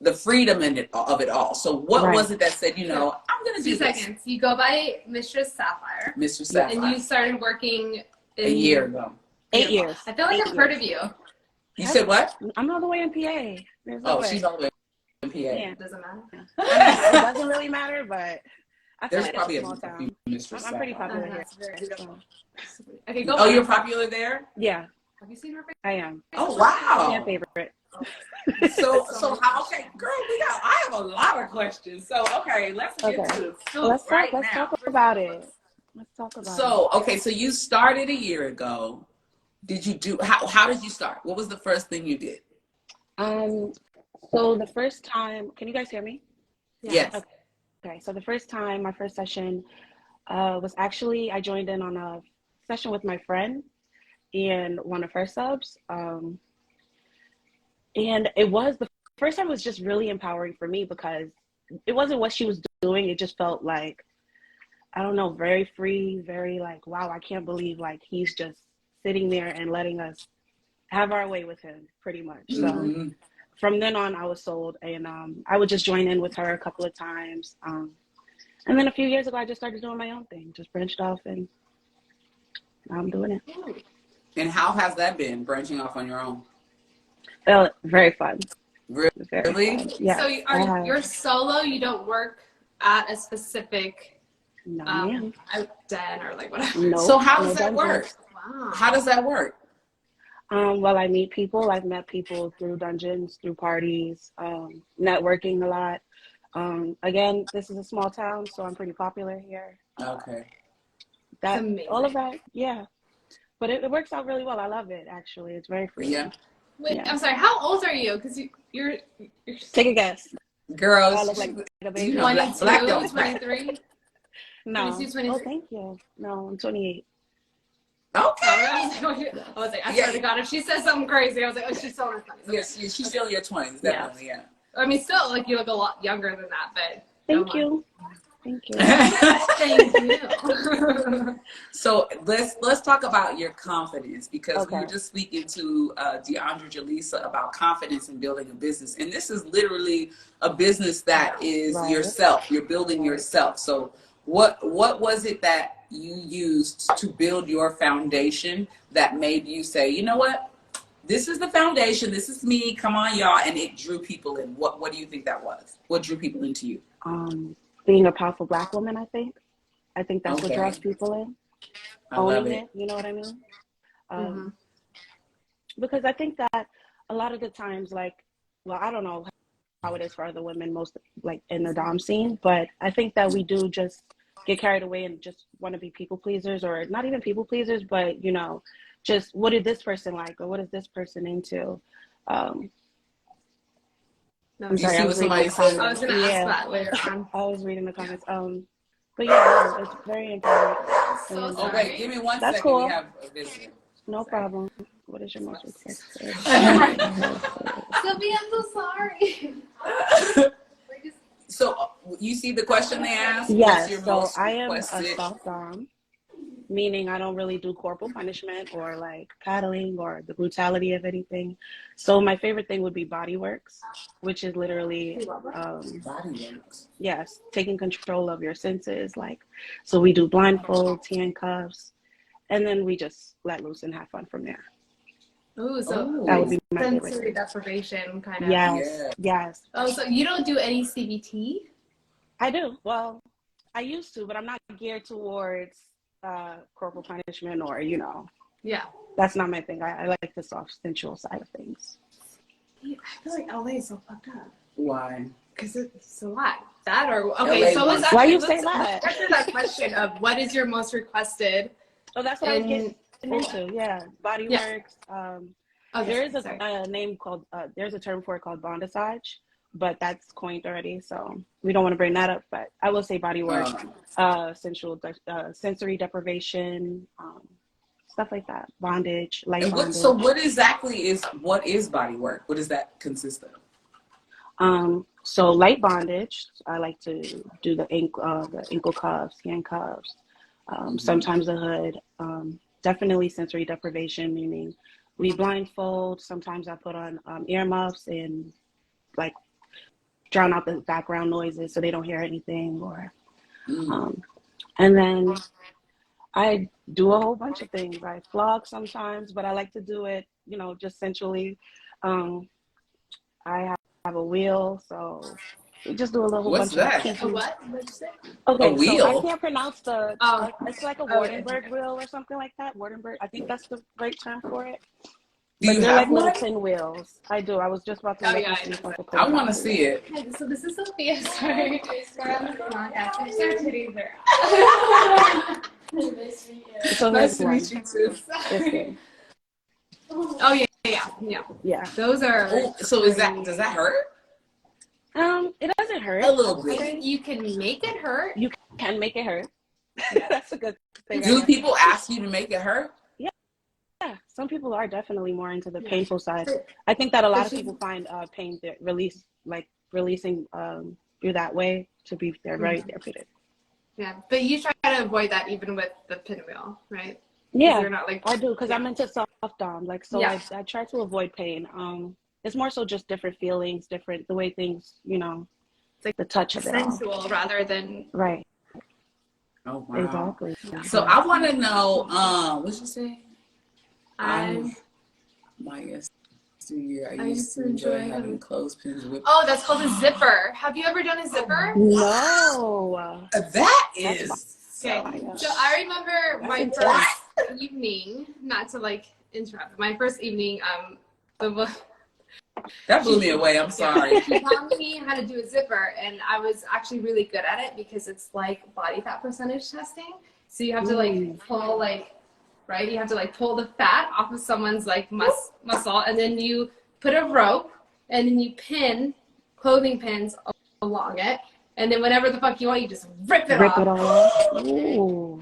Speaker 2: the freedom of it all. So what was it that said, I'm going to do
Speaker 1: 2 seconds. You go by Mistress Sapphire.
Speaker 2: Mistress Sapphire.
Speaker 1: And you started working
Speaker 2: a year ago.
Speaker 4: 8 years.
Speaker 1: I feel like I've heard of you.
Speaker 2: You said what?
Speaker 4: I'm all the way in PA. There's no way.
Speaker 2: She's all the way in PA.
Speaker 1: It doesn't matter.
Speaker 4: It doesn't really matter, but I feel
Speaker 2: There's
Speaker 4: like
Speaker 2: probably
Speaker 4: it's a small town.
Speaker 2: Mistress
Speaker 4: I'm pretty
Speaker 2: Sapphire.
Speaker 4: popular here.
Speaker 1: That's very
Speaker 4: So,
Speaker 1: beautiful. Okay, go.
Speaker 2: Oh, you're popular there?
Speaker 4: yeah,
Speaker 1: Have you seen her face?
Speaker 4: I am.
Speaker 2: Oh, wow.
Speaker 4: Fan favorite.
Speaker 2: So how, okay, girl, I have a lot of questions. So, okay, let's get to the soup
Speaker 4: Let's
Speaker 2: now.
Speaker 4: talk about it. Let's talk about it.
Speaker 2: So you started a year ago. How did you start? What was the first thing you did?
Speaker 4: So the first time, can you guys hear me?
Speaker 2: Yes.
Speaker 4: Okay, so the first time, my first session was actually, I joined in on a session with my friend and one of her subs. And the first time was just really empowering for me because it wasn't what she was doing. It just felt like, I don't know, very free, very like, wow, I can't believe like he's just sitting there and letting us have our way with him pretty much. So from then on, I was sold, and I would just join in with her a couple of times. And then a few years ago, I just started doing my own thing, just branched off, and now I'm doing it.
Speaker 2: And how has that been, branching off on your own?
Speaker 4: Very fun.
Speaker 2: Really?
Speaker 4: Very fun. Yeah.
Speaker 1: So you're solo. You don't work at a specific
Speaker 4: No, ma'am.
Speaker 1: den or like whatever.
Speaker 4: No,
Speaker 2: So how does
Speaker 4: no
Speaker 2: that
Speaker 4: dungeons.
Speaker 2: work?
Speaker 1: Wow.
Speaker 2: How does that work?
Speaker 4: Well, I meet people. I've met people through dungeons, through parties, networking a lot. Again, this is a small town, so I'm pretty popular here.
Speaker 2: Okay.
Speaker 4: That
Speaker 1: Amazing.
Speaker 4: all of that, yeah. But it works out really well. I love it. Actually, it's very freeing.
Speaker 2: Yeah.
Speaker 1: Wait,
Speaker 4: Yeah.
Speaker 1: I'm sorry. How old are you? Because you're
Speaker 4: Take a guess.
Speaker 2: Girls,
Speaker 4: I look like a baby.
Speaker 2: you know, black
Speaker 1: 22,
Speaker 2: don't crack.
Speaker 1: 23.
Speaker 4: No.
Speaker 1: 22, 23.
Speaker 4: Oh, thank you. No, I'm 28.
Speaker 2: Okay.
Speaker 1: I was like, I swear to God, if she says something crazy, I was like, oh, she's so funny.
Speaker 2: Yes, she's still in your 20s, definitely, yeah.
Speaker 1: I mean, still, like, you look a lot younger than that, but.
Speaker 4: Thank you. Thank you.
Speaker 1: Thank you.
Speaker 2: So let's talk about your confidence, because we
Speaker 4: Okay.
Speaker 2: were just speaking to Deandra Jalisa about confidence in building a business, and this is literally a business that is
Speaker 4: Right.
Speaker 2: yourself. You're building yourself. So what was it that you used to build your foundation that made you say, you know what, this is the foundation, this is me, come on y'all, and it drew people in? What do you think that was? What drew people into you?
Speaker 4: Being a powerful Black woman, I think that's what
Speaker 2: Okay.
Speaker 4: draws people in.
Speaker 2: I love
Speaker 4: Owning
Speaker 2: it.
Speaker 4: it, you know what I mean? Because I think that a lot of the times, like, well, I don't know how it is for other women, most like in the dom scene, but I think that we do just get carried away and just want to be people pleasers, or not even people pleasers, but, you know, just what did this person like, or what is this person into? I'm sorry, I was reading the
Speaker 2: somebody said?
Speaker 1: I was
Speaker 4: comments.
Speaker 1: going to ask
Speaker 4: Yeah,
Speaker 1: that later on.
Speaker 4: I was reading the comments. But yeah, no, it's very important.
Speaker 1: So
Speaker 4: And,
Speaker 2: Oh, wait, give me one
Speaker 4: That's
Speaker 2: second.
Speaker 4: cool.
Speaker 2: We have a visitor.
Speaker 4: no problem. What is your most requested?
Speaker 1: Sylvia, I'm so sorry.
Speaker 2: So you see the question they asked?
Speaker 4: Yes,
Speaker 2: What's your
Speaker 4: so
Speaker 2: most
Speaker 4: I am a
Speaker 2: requested?
Speaker 4: soft dom, meaning I don't really do corporal punishment or like paddling or the brutality of anything. So my favorite thing would be body works, which is literally,
Speaker 2: Body works.
Speaker 4: yes, taking control of your senses. Like, so we do blindfolds, handcuffs, and then we just let loose and have fun from there.
Speaker 1: Ooh, so
Speaker 4: That would be my favorite
Speaker 1: sensory
Speaker 4: thing.
Speaker 1: deprivation kind of.
Speaker 4: Yes,
Speaker 2: Yeah.
Speaker 4: yes.
Speaker 1: Oh, so you don't do any CBT?
Speaker 4: I do. Well, I used to, but I'm not geared towards corporal punishment or, you know,
Speaker 1: Yeah.
Speaker 4: that's not my thing. I like the soft, sensual side of things.
Speaker 1: I feel like LA is so fucked up.
Speaker 2: Why?
Speaker 1: Because it's a lot. That or, okay,
Speaker 2: LA
Speaker 1: so let's
Speaker 2: wants-
Speaker 4: Why
Speaker 1: actually,
Speaker 4: you say
Speaker 1: let's
Speaker 4: that?
Speaker 1: answer that question of what is your most requested.
Speaker 4: Oh, that's what I was getting
Speaker 1: And,
Speaker 4: into. Yeah, body
Speaker 1: Yeah.
Speaker 4: works.
Speaker 1: okay,
Speaker 4: There is
Speaker 1: sorry.
Speaker 4: a name called, there's a term for it called bondage, but that's coined already, so we don't want to bring that up. But I will say body work, sensory deprivation, stuff like that. Bondage, light
Speaker 2: And
Speaker 4: bondage.
Speaker 2: so what is body work? What does that consist of?
Speaker 4: So light bondage, I like to do the ankle cuffs, handcuffs, sometimes the hood. Definitely sensory deprivation, meaning we blindfold. Sometimes I put on earmuffs and like drown out the background noises so they don't hear anything. Or, and then I do a whole bunch of things. I flog sometimes, but I like to do it, you know, just sensually. I have a wheel, so we just do a little
Speaker 2: What's
Speaker 4: bunch
Speaker 2: that?
Speaker 4: of kinky.
Speaker 1: A what? What'd you say?
Speaker 4: Okay,
Speaker 2: A
Speaker 4: so I
Speaker 2: wheel?
Speaker 4: can't pronounce the.
Speaker 1: Oh.
Speaker 4: It's like a
Speaker 1: Oh,
Speaker 4: Wardenberg wheel or something like that. Wardenberg, I think that's the right term for it.
Speaker 2: Do
Speaker 4: But
Speaker 2: you
Speaker 4: they're
Speaker 2: have
Speaker 4: like little
Speaker 2: one?
Speaker 4: tin wheels. I do. I was just about to
Speaker 1: Oh,
Speaker 4: look
Speaker 1: yeah,
Speaker 4: and
Speaker 1: I
Speaker 4: see if I could
Speaker 2: I
Speaker 4: pull it
Speaker 2: want to
Speaker 4: out.
Speaker 2: see it.
Speaker 1: Hi, so this is Sophia. Sorry. We're on the podcast. I'm sorry titties are out.
Speaker 4: So
Speaker 2: Nice
Speaker 4: here's
Speaker 2: to
Speaker 4: one.
Speaker 2: meet you too.
Speaker 4: This
Speaker 1: Sorry.
Speaker 4: thing.
Speaker 1: Oh, yeah.
Speaker 4: Yeah.
Speaker 1: Those are.
Speaker 2: Oh, so does that hurt?
Speaker 4: It doesn't hurt.
Speaker 2: A little
Speaker 1: I
Speaker 2: bit.
Speaker 1: think you can make it hurt.
Speaker 4: You can make it hurt. That's a good thing.
Speaker 2: Do people ask you to make it hurt?
Speaker 4: Yeah, some people are definitely more into the painful side. I think that a lot of people find pain that releasing through that way to be very therapeutic.
Speaker 1: Yeah, but you try to avoid that even with the pinwheel, right?
Speaker 4: Yeah,
Speaker 1: You're not like,
Speaker 4: I do, because I'm into soft dom. Like, so
Speaker 1: Yeah.
Speaker 4: I try to avoid pain. It's more so just different feelings, different the way things, you know,
Speaker 1: It's like
Speaker 4: the touch of it all.
Speaker 1: sensual rather than.
Speaker 4: Right.
Speaker 2: Oh wow.
Speaker 4: Exactly.
Speaker 2: So I want to know, what'd you say?
Speaker 1: I
Speaker 2: I used to enjoy having clothespins with.
Speaker 1: Oh, that's called a zipper. Have you ever done a zipper?
Speaker 4: No.
Speaker 2: That is.
Speaker 1: Okay.
Speaker 4: Oh my gosh.
Speaker 1: So I remember my
Speaker 4: intense.
Speaker 1: first evening, not to like interrupt. My first evening,
Speaker 2: That blew me away. I'm sorry.
Speaker 1: she taught me how to do a zipper, and I was actually really good at it because it's like body fat percentage testing. So you have to like pull right? You have to like pull the fat off of someone's like muscle, and then you put a rope, and then you pin clothing pins along it, and then whenever the fuck you want, you just rip it off.
Speaker 4: Ooh.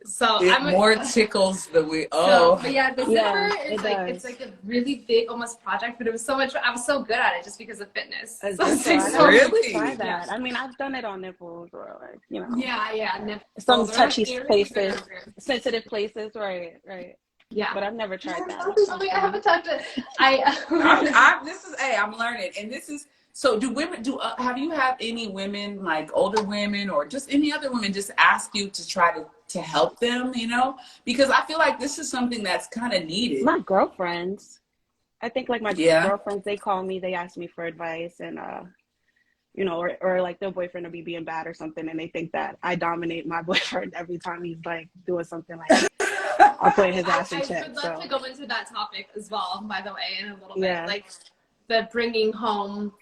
Speaker 1: So
Speaker 2: It
Speaker 1: I'm
Speaker 2: more tickles the way.
Speaker 1: but yeah, the zipper
Speaker 4: Yeah,
Speaker 1: is like it's like a really big almost project, but it was so much. I was so good at it just because of fitness. So it's like so
Speaker 2: Really?
Speaker 4: Try that. I mean, I've done it on nipples or like, you know.
Speaker 1: Yeah.
Speaker 4: Some
Speaker 1: Nipples.
Speaker 4: touchy places, sensitive places, right.
Speaker 1: Yeah.
Speaker 4: But I've never tried that.
Speaker 1: Something I haven't touched it.
Speaker 2: I'm learning, and this is. So do women have you had any women, like older women or just any other women, just ask you to try to help them, you know? Because I feel like this is something that's kind of needed.
Speaker 4: My girlfriends, I think like my girlfriends, they call me, they ask me for advice, and you know, or like their boyfriend will be being bad or something, and they think that I dominate my boyfriend every time he's like doing something like that. I'll put his ass in check.
Speaker 1: I would love to go into that topic as well, by the way, in a little bit. Like the bringing home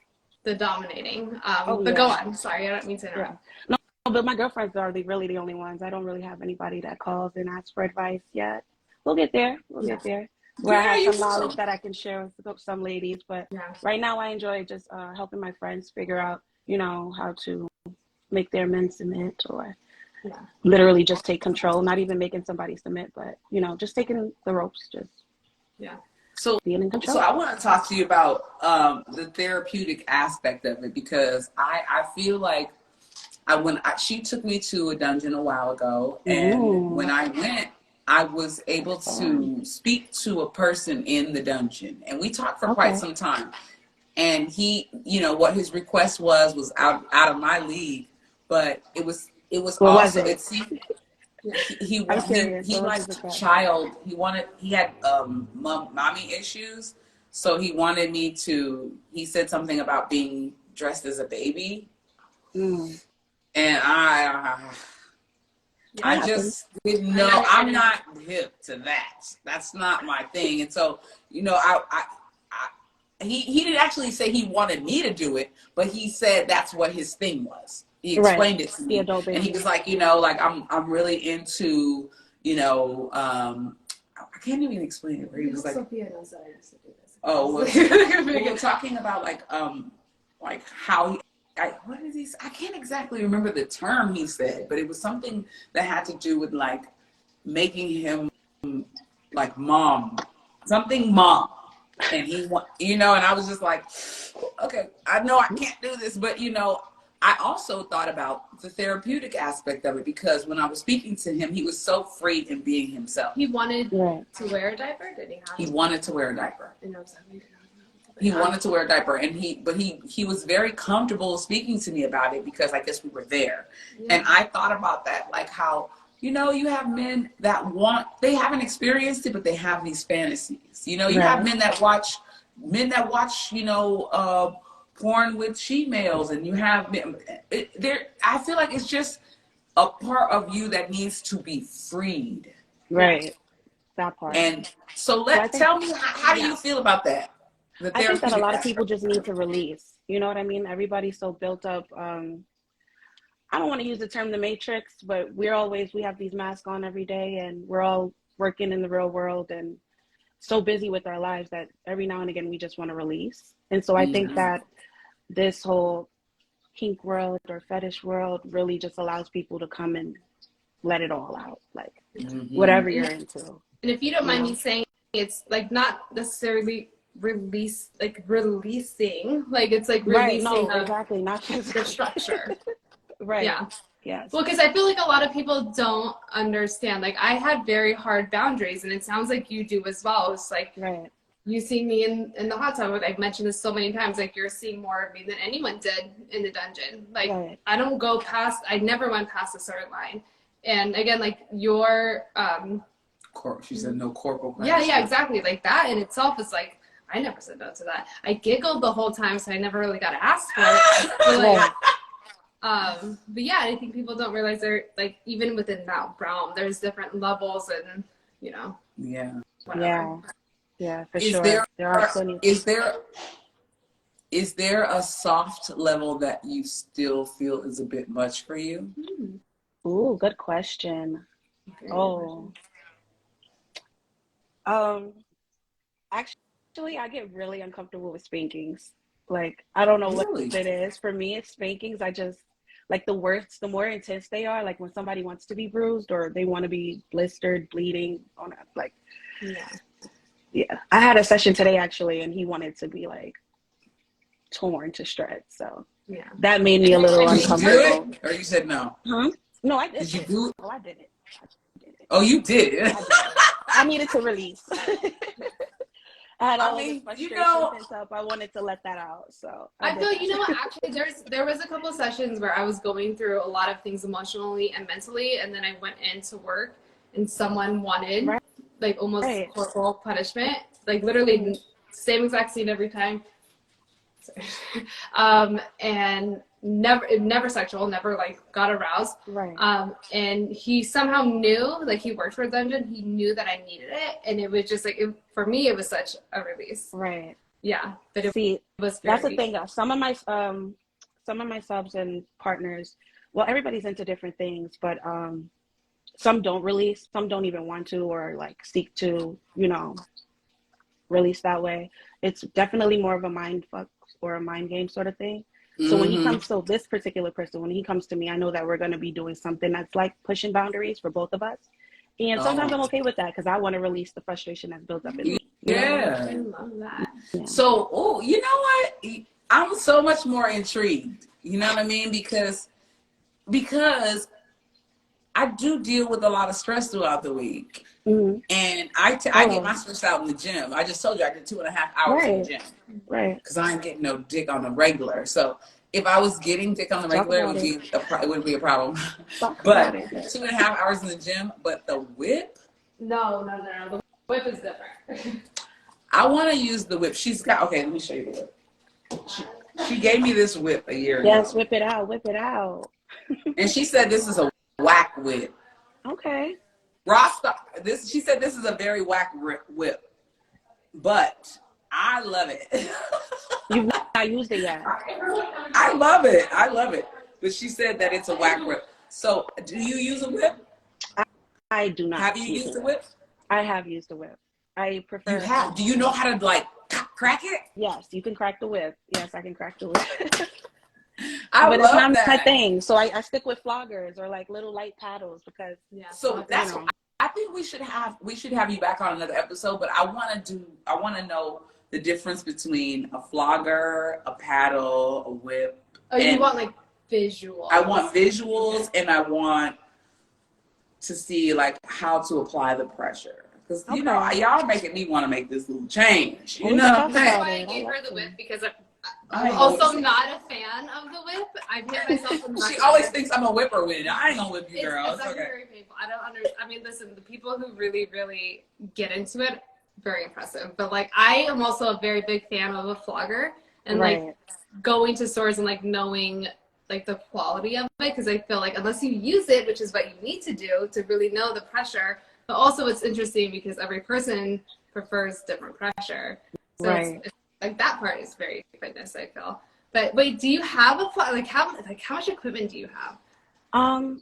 Speaker 1: the dominating. But go on. Sorry, I don't mean to interrupt.
Speaker 4: No, but my girlfriends are really the only ones. I don't really have anybody that calls and asks for advice yet. We'll get there. Get there. Where I have some knowledge that I can share with some ladies. But right now I enjoy just helping my friends figure out, you know, how to make their men submit or literally just take control, not even making somebody submit, but, you know, just taking the ropes, just
Speaker 2: So,
Speaker 4: being in control.
Speaker 2: So I want to talk to you about the therapeutic aspect of it, because I feel like she took me to a dungeon a while ago, and when I went, I was able to speak to a person in the dungeon, and we talked for quite some time. And he, you know, what his request was out of my league, but it was also he liked child. He had mommy issues, so he wanted me to. He said something about being dressed as a baby, and I just didn't know. I'm not hip to that. That's not my thing. And so, you know, he didn't actually say he wanted me to do it, but he said that's what his thing was. He explained it to me, and he was like, you know, like I'm really into, you know, I can't even explain it. Where he was like,
Speaker 1: Sophia knows that I used to do this.
Speaker 2: oh, we were talking about like how what did he say? I can't exactly remember the term he said, but it was something that had to do with like making him like mom, and he you know, and I was just like, okay, I know I can't do this, but you know. I also thought about the therapeutic aspect of it, because when I was speaking to him, he was so free in being himself.
Speaker 1: He wanted to wear a diaper, did he?
Speaker 2: He wanted to wear a diaper. He wanted to wear a diaper, and he was very comfortable speaking to me about it, because I guess we were there. And I thought about that, like how, you know, you have men that they haven't experienced it, but they have these fantasies. You know, you have men that watch, you know, porn with she-males, and you have I feel like it's just a part of you that needs to be freed.
Speaker 4: Right. That part.
Speaker 2: And so tell me, how do you feel about that?
Speaker 4: I think that a lot of people just need to release. You know what I mean? Everybody's so built up. I don't want to use the term the Matrix, but we have these masks on every day, and we're all working in the real world and so busy with our lives that every now and again we just want to release. And so I think that this whole kink world or fetish world really just allows people to come and let it all out, like whatever you're into.
Speaker 1: And if you don't mind me saying, it's like not necessarily releasing, like it's like releasing
Speaker 4: exactly, not just
Speaker 1: the structure.
Speaker 4: Yes.
Speaker 1: Well, because I feel like a lot of people don't understand. Like I had very hard boundaries, and it sounds like you do as well. It's like you see me in the hot tub. I've mentioned this so many times. Like you're seeing more of me than anyone did in the dungeon. Like I never went past a certain line. And again, like your
Speaker 2: she said no corporal.
Speaker 1: Yeah, exactly. Like that in itself is like, I never said no to that. I giggled the whole time, so I never really got asked for it. But yeah, I think people don't realize they're like, even within that realm, there's different levels and you know,
Speaker 2: Yeah.
Speaker 1: whatever.
Speaker 4: Yeah, for
Speaker 2: Is
Speaker 4: sure.
Speaker 2: there
Speaker 4: There are plenty.
Speaker 2: is there a soft level that you still feel is a bit much for you?
Speaker 4: Ooh, good question. Oh, um, actually, I get really uncomfortable with spankings. Like, I don't know what
Speaker 2: Really?
Speaker 4: it is. For me, it's spankings. I just like the worse, the more intense they are. Like when somebody wants to be bruised or they want to be blistered, bleeding on it. Like,
Speaker 1: Yeah.
Speaker 4: yeah. I had a session today actually, and he wanted to be like torn to shreds. So
Speaker 1: Yeah.
Speaker 4: that made me a little
Speaker 2: Did you do
Speaker 4: uncomfortable.
Speaker 2: it? Or you said no?
Speaker 4: Huh? No, I did
Speaker 2: Did you
Speaker 4: it.
Speaker 2: do it?
Speaker 4: Oh, I did it. I did it.
Speaker 2: Oh, you did it.
Speaker 4: I did it. I needed to release. I had
Speaker 2: I
Speaker 4: all this
Speaker 2: mean, you
Speaker 4: frustration
Speaker 2: know,
Speaker 4: pent up. I wanted to let that out. So
Speaker 1: I
Speaker 4: did
Speaker 1: feel,
Speaker 4: that.
Speaker 1: you know what, actually there was a couple of sessions where I was going through a lot of things emotionally and mentally, and then I went into work and someone wanted
Speaker 4: Right.
Speaker 1: like almost
Speaker 4: Right.
Speaker 1: corporal punishment, like literally same exact scene every time. And never sexual, never like got aroused.
Speaker 4: Right.
Speaker 1: And he somehow knew, like he worked for a dungeon, he knew that I needed it, and it was just like for me it was such a release.
Speaker 4: Right.
Speaker 1: Yeah, but it
Speaker 4: See,
Speaker 1: was
Speaker 4: that's the
Speaker 1: very
Speaker 4: thing. Some of my subs and partners, well, everybody's into different things, but some don't release, some don't even want to or like seek to, release that way. It's definitely more of a mind fuck or a mind game sort of thing. So when he
Speaker 2: mm-hmm.
Speaker 4: comes, so this particular person, when he comes to me, I know that we're going to be doing something that's like pushing boundaries for both of us. And sometimes I'm okay with that because I want to release the frustration that's built up in me.
Speaker 2: Yeah.
Speaker 1: I love that.
Speaker 4: Yeah.
Speaker 2: So, oh, you know what? I'm so much more intrigued. You know what I mean? Because I do deal with a lot of stress throughout the week.
Speaker 4: Mm-hmm.
Speaker 2: And I get my stress out in the gym. I just told you I did 2.5 hours in the
Speaker 4: Right.
Speaker 2: gym.
Speaker 4: Right.
Speaker 2: Because I ain't getting no dick on the regular. So if I was getting dick on the
Speaker 4: Talk
Speaker 2: regular,
Speaker 4: about
Speaker 2: it wouldn't be a problem.
Speaker 4: Talk
Speaker 2: But
Speaker 4: about it.
Speaker 2: 2.5 hours in the gym, but the whip?
Speaker 1: No. The whip is different.
Speaker 2: I want to use the whip. She's got, okay, let me show you the whip. She gave me this whip a year ago.
Speaker 4: Yes, whip it out. Whip it out.
Speaker 2: And she said this is a whack whip.
Speaker 4: Okay.
Speaker 2: She said this is a very whack whip. But I love it.
Speaker 4: You've not used it yet.
Speaker 2: I love it. I love it. But she said that it's a whack whip. So do you use a whip?
Speaker 4: I do not.
Speaker 2: Have you used a whip?
Speaker 4: I have used a whip. I prefer.
Speaker 2: You have. Do you know how to like crack it?
Speaker 4: Yes, you can crack the whip. Yes, I can crack the whip.
Speaker 2: But
Speaker 4: it's not my thing. So I stick with floggers or like little light paddles because
Speaker 2: So that's what I think we should have you back on another episode, but I want to know the difference between a flogger, a paddle, a whip.
Speaker 1: Oh, you want like visuals.
Speaker 2: I want visuals and I want to see like how to apply the pressure. Because you know, y'all are making me want to make this little change. You know,
Speaker 1: that's why I gave her the whip because I'm also not a fan of the whip. I've hit myself in the back.
Speaker 2: She always thinks I'm a whipper with it. I ain't gonna whip you, girl.
Speaker 1: It's okay. Very painful. I mean, listen, the people who really, really get into it, very impressive. But like, I am also a very big fan of a flogger and like going to stores and like knowing like the quality of it, because I feel like unless you use it, which is what you need to do to really know the pressure. But also it's interesting because every person prefers different pressure. So it's like that part is very fitness, I feel. But wait, do you have a how much equipment do you have?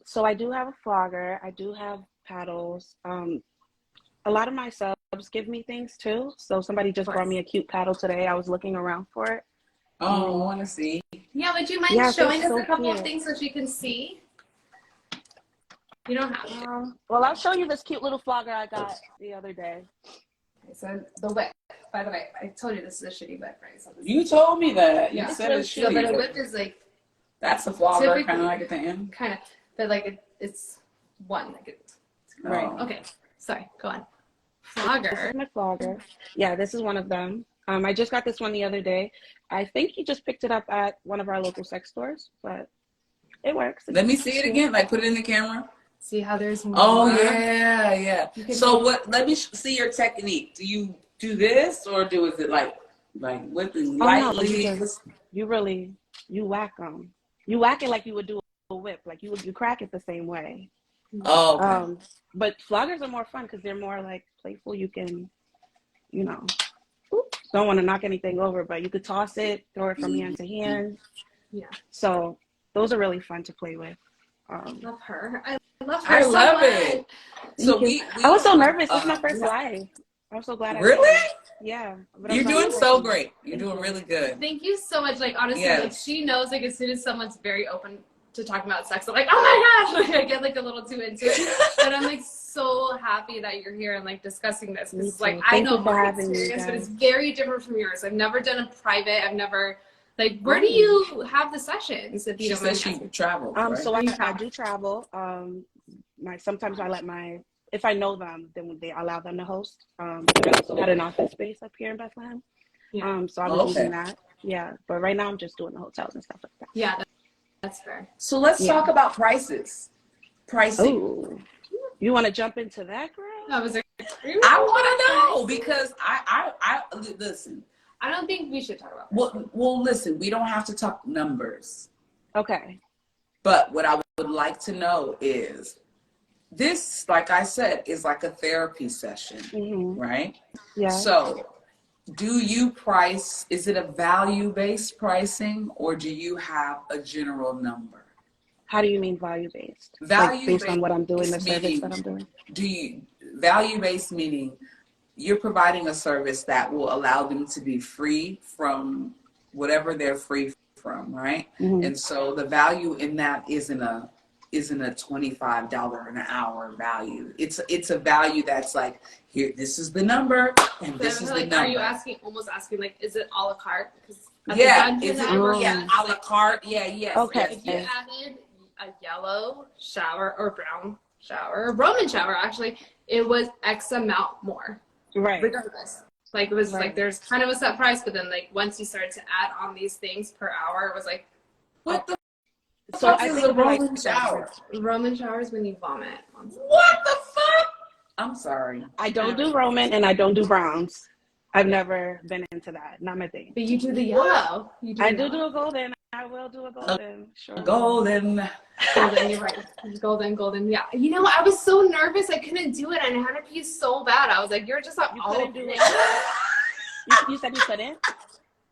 Speaker 4: So I do have a flogger. I do have paddles. A lot of my subs give me things too. So somebody just brought me a cute paddle today. I was looking around for it.
Speaker 2: Oh, I want to see.
Speaker 1: Yeah, would you mind showing us a couple of things so she can see? You don't have to.
Speaker 4: Well, I'll show you this cute little flogger I got the other day.
Speaker 1: Okay, so the whip. By the way, I told you this is a shitty whip, right? So
Speaker 2: You told me that.
Speaker 1: Yeah.
Speaker 2: You said it's shitty.
Speaker 1: So, but a whip is like...
Speaker 2: That's a flogger, kind of like at the end.
Speaker 1: Kind of. But like it's one. Like it's... Right. Okay. Sorry. Go on. Flogger.
Speaker 4: This is my flogger. Yeah, this is one of them. I just got this one the other day. I think he just picked it up at one of our local sex stores, but it works.
Speaker 2: Let me see it again. Like put it in the camera.
Speaker 1: See how there's more.
Speaker 2: Oh yeah. So what? Let me see your technique. Do you do this or is it like whipping lightly?
Speaker 4: No, you whack them. You whack it like you would do a whip. Like you crack it the same way.
Speaker 2: Oh, okay.
Speaker 4: But floggers are more fun because they're more like playful. You can, you know, don't want to knock anything over, but you could toss it, throw it from hand to hand.
Speaker 1: Yeah.
Speaker 4: So those are really fun to play with.
Speaker 1: Love her. I love her.
Speaker 2: I
Speaker 1: so
Speaker 2: love
Speaker 1: much.
Speaker 2: it. So
Speaker 4: I was so nervous. This is my first live. I'm so glad I did
Speaker 2: Really?
Speaker 4: it. Yeah. But I'm
Speaker 2: You're
Speaker 4: glad
Speaker 2: doing
Speaker 4: I
Speaker 2: so
Speaker 4: did it.
Speaker 2: great. You're
Speaker 4: Thank
Speaker 2: doing
Speaker 4: you.
Speaker 2: really good.
Speaker 1: Thank you so much. Like, honestly,
Speaker 2: Yes.
Speaker 1: like, she knows, like, as soon as someone's very open to talking about sex, I'm like, oh my gosh, like, I get, like, a little too into it. But I'm, like, so happy that you're here and, like, discussing this.
Speaker 4: Me
Speaker 1: Because, like,
Speaker 4: too.
Speaker 1: I
Speaker 4: Thank
Speaker 1: know
Speaker 4: you for
Speaker 1: my
Speaker 4: having me,
Speaker 1: experience, but
Speaker 4: guys.
Speaker 1: it's very different from yours. I've never done a private. I've never, like, where do you have the sessions, if you
Speaker 2: She
Speaker 1: don't mind
Speaker 2: says she
Speaker 1: asking?
Speaker 2: travels, right?
Speaker 4: So I do travel. Sometimes I let if I know them, then they allow them to host. I also had an office space up here in Bethlehem.
Speaker 1: Yeah.
Speaker 4: So I was using
Speaker 2: Okay.
Speaker 4: that. Yeah. But right now I'm just doing the hotels and stuff like that.
Speaker 1: Yeah, that's fair.
Speaker 2: So let's talk about prices. Pricing.
Speaker 4: Oh, you want to jump into that, girl?
Speaker 1: I was like,
Speaker 2: I want to know because I listen.
Speaker 1: I don't think we should talk about that.
Speaker 2: Well, listen. We don't have to talk numbers.
Speaker 4: Okay.
Speaker 2: But what I would like to know is this, like I said, is like a therapy session, right?
Speaker 4: Yeah.
Speaker 2: So do you price, is it a value-based pricing or do you have a general number?
Speaker 4: How do you mean value-based?
Speaker 2: Value-based,
Speaker 4: like based on what I'm doing, the
Speaker 2: meaning,
Speaker 4: service that I'm doing?
Speaker 2: Do you, value-based meaning you're providing a service that will allow them to be free from whatever they're free from, right? And so the value in that isn't a $25 an hour value. It's a value that's like, here, this is the number, and this is the number.
Speaker 1: Are you almost asking, like, is it a la carte?
Speaker 2: Yeah, is it
Speaker 1: I work
Speaker 2: a la carte? Yeah, yes.
Speaker 4: Okay.
Speaker 1: If you added a yellow shower or brown shower, or Roman shower, actually, it was X amount more.
Speaker 4: Right.
Speaker 1: Regardless. Like, it was like, there's kind of a set price, but then, like, once you started to add on these things per hour, it was like,
Speaker 2: What the
Speaker 4: So
Speaker 2: fuck
Speaker 4: I
Speaker 2: is
Speaker 4: think
Speaker 2: a
Speaker 4: of it like
Speaker 2: Roman shower?
Speaker 1: Roman showers when you vomit.
Speaker 2: What the fuck? I'm sorry.
Speaker 4: I don't do Roman and I don't do browns. I've never been into that. Not my thing.
Speaker 1: But you do the yellow.
Speaker 4: I do a golden. I will do a golden. Sure.
Speaker 2: Golden.
Speaker 1: Golden, you're right. Golden. Yeah. You know, I was so nervous. I couldn't do it. And I had to pee so bad. I was like, you're just not.
Speaker 4: You couldn't do it. You said you couldn't?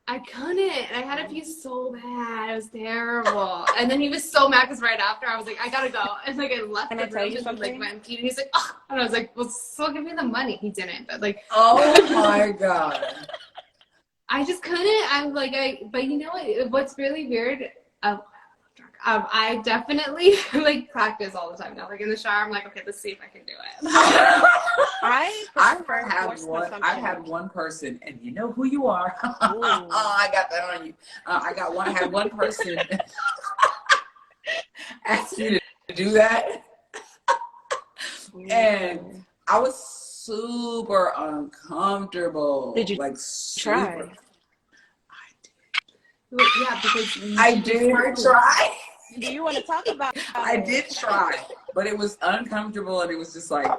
Speaker 1: I couldn't. I had to pee so bad. It was terrible. And then he was so mad because right after I was like, I gotta go. And like I left
Speaker 4: Can
Speaker 1: the
Speaker 4: I tell
Speaker 1: room
Speaker 4: you
Speaker 1: and
Speaker 4: something?
Speaker 1: like went and peed. And he's like, oh. And I was like, well, so give me the money. He didn't. But like,
Speaker 2: Oh my god.
Speaker 1: I just couldn't. I'm like, but you know what? What's really weird? I definitely like practice all the time now. Like in the shower, I'm like, okay, let's see if I can do it.
Speaker 2: I've had one person, and you know who you are. I got that on you. I had one person ask me to do that, and I was super uncomfortable.
Speaker 4: Did you
Speaker 2: like
Speaker 4: try?
Speaker 1: Yeah, because
Speaker 2: I did try.
Speaker 4: Do you want to talk about it?
Speaker 2: I did try, but it was uncomfortable, and it was just like,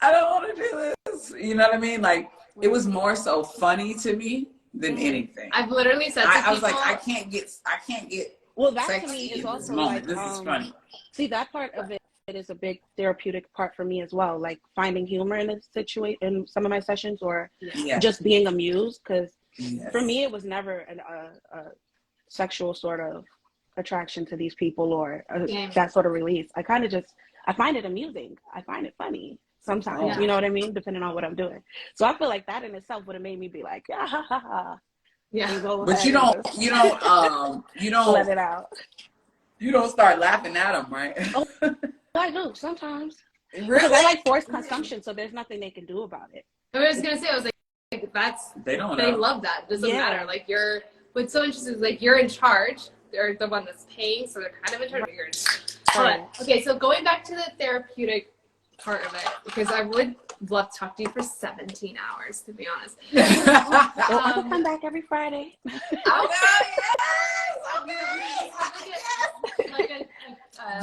Speaker 2: I don't want to do this. You know what I mean? Like, it was more so funny to me than anything.
Speaker 1: I've literally said to people,
Speaker 2: I was like, I can't get.
Speaker 4: Well, that to
Speaker 2: sexy
Speaker 4: me is
Speaker 2: in
Speaker 4: also
Speaker 2: this moment.
Speaker 4: like,
Speaker 2: This is funny.
Speaker 4: See, that part of it is a big therapeutic part for me as well. Like finding humor in a situation, in some of my sessions, or just being amused. Because for me, it was never a sexual sort of attraction to these people or that sort of release. I find it amusing. I find it funny sometimes. You know what I mean? Depending on what I'm doing. So I feel like that in itself would have made me be like, yeah, ha, ha, ha.
Speaker 1: Yeah.
Speaker 2: But you don't
Speaker 4: let it out.
Speaker 2: You don't start laughing at them, right?
Speaker 4: Oh, I do sometimes.
Speaker 2: Really?
Speaker 4: Because I like forced consumption, so there's nothing they can do about it.
Speaker 1: I was gonna say, I was like
Speaker 2: they don't
Speaker 1: they
Speaker 2: know.
Speaker 1: love that. It doesn't matter. Like what's so interesting is like you're in charge. They're the one that's paying, so they're kind of in charge. You're in charge. Okay, so going back to the therapeutic part of it, because I would love to talk to you for 17 hours, to be honest.
Speaker 4: Well, I will come back every Friday.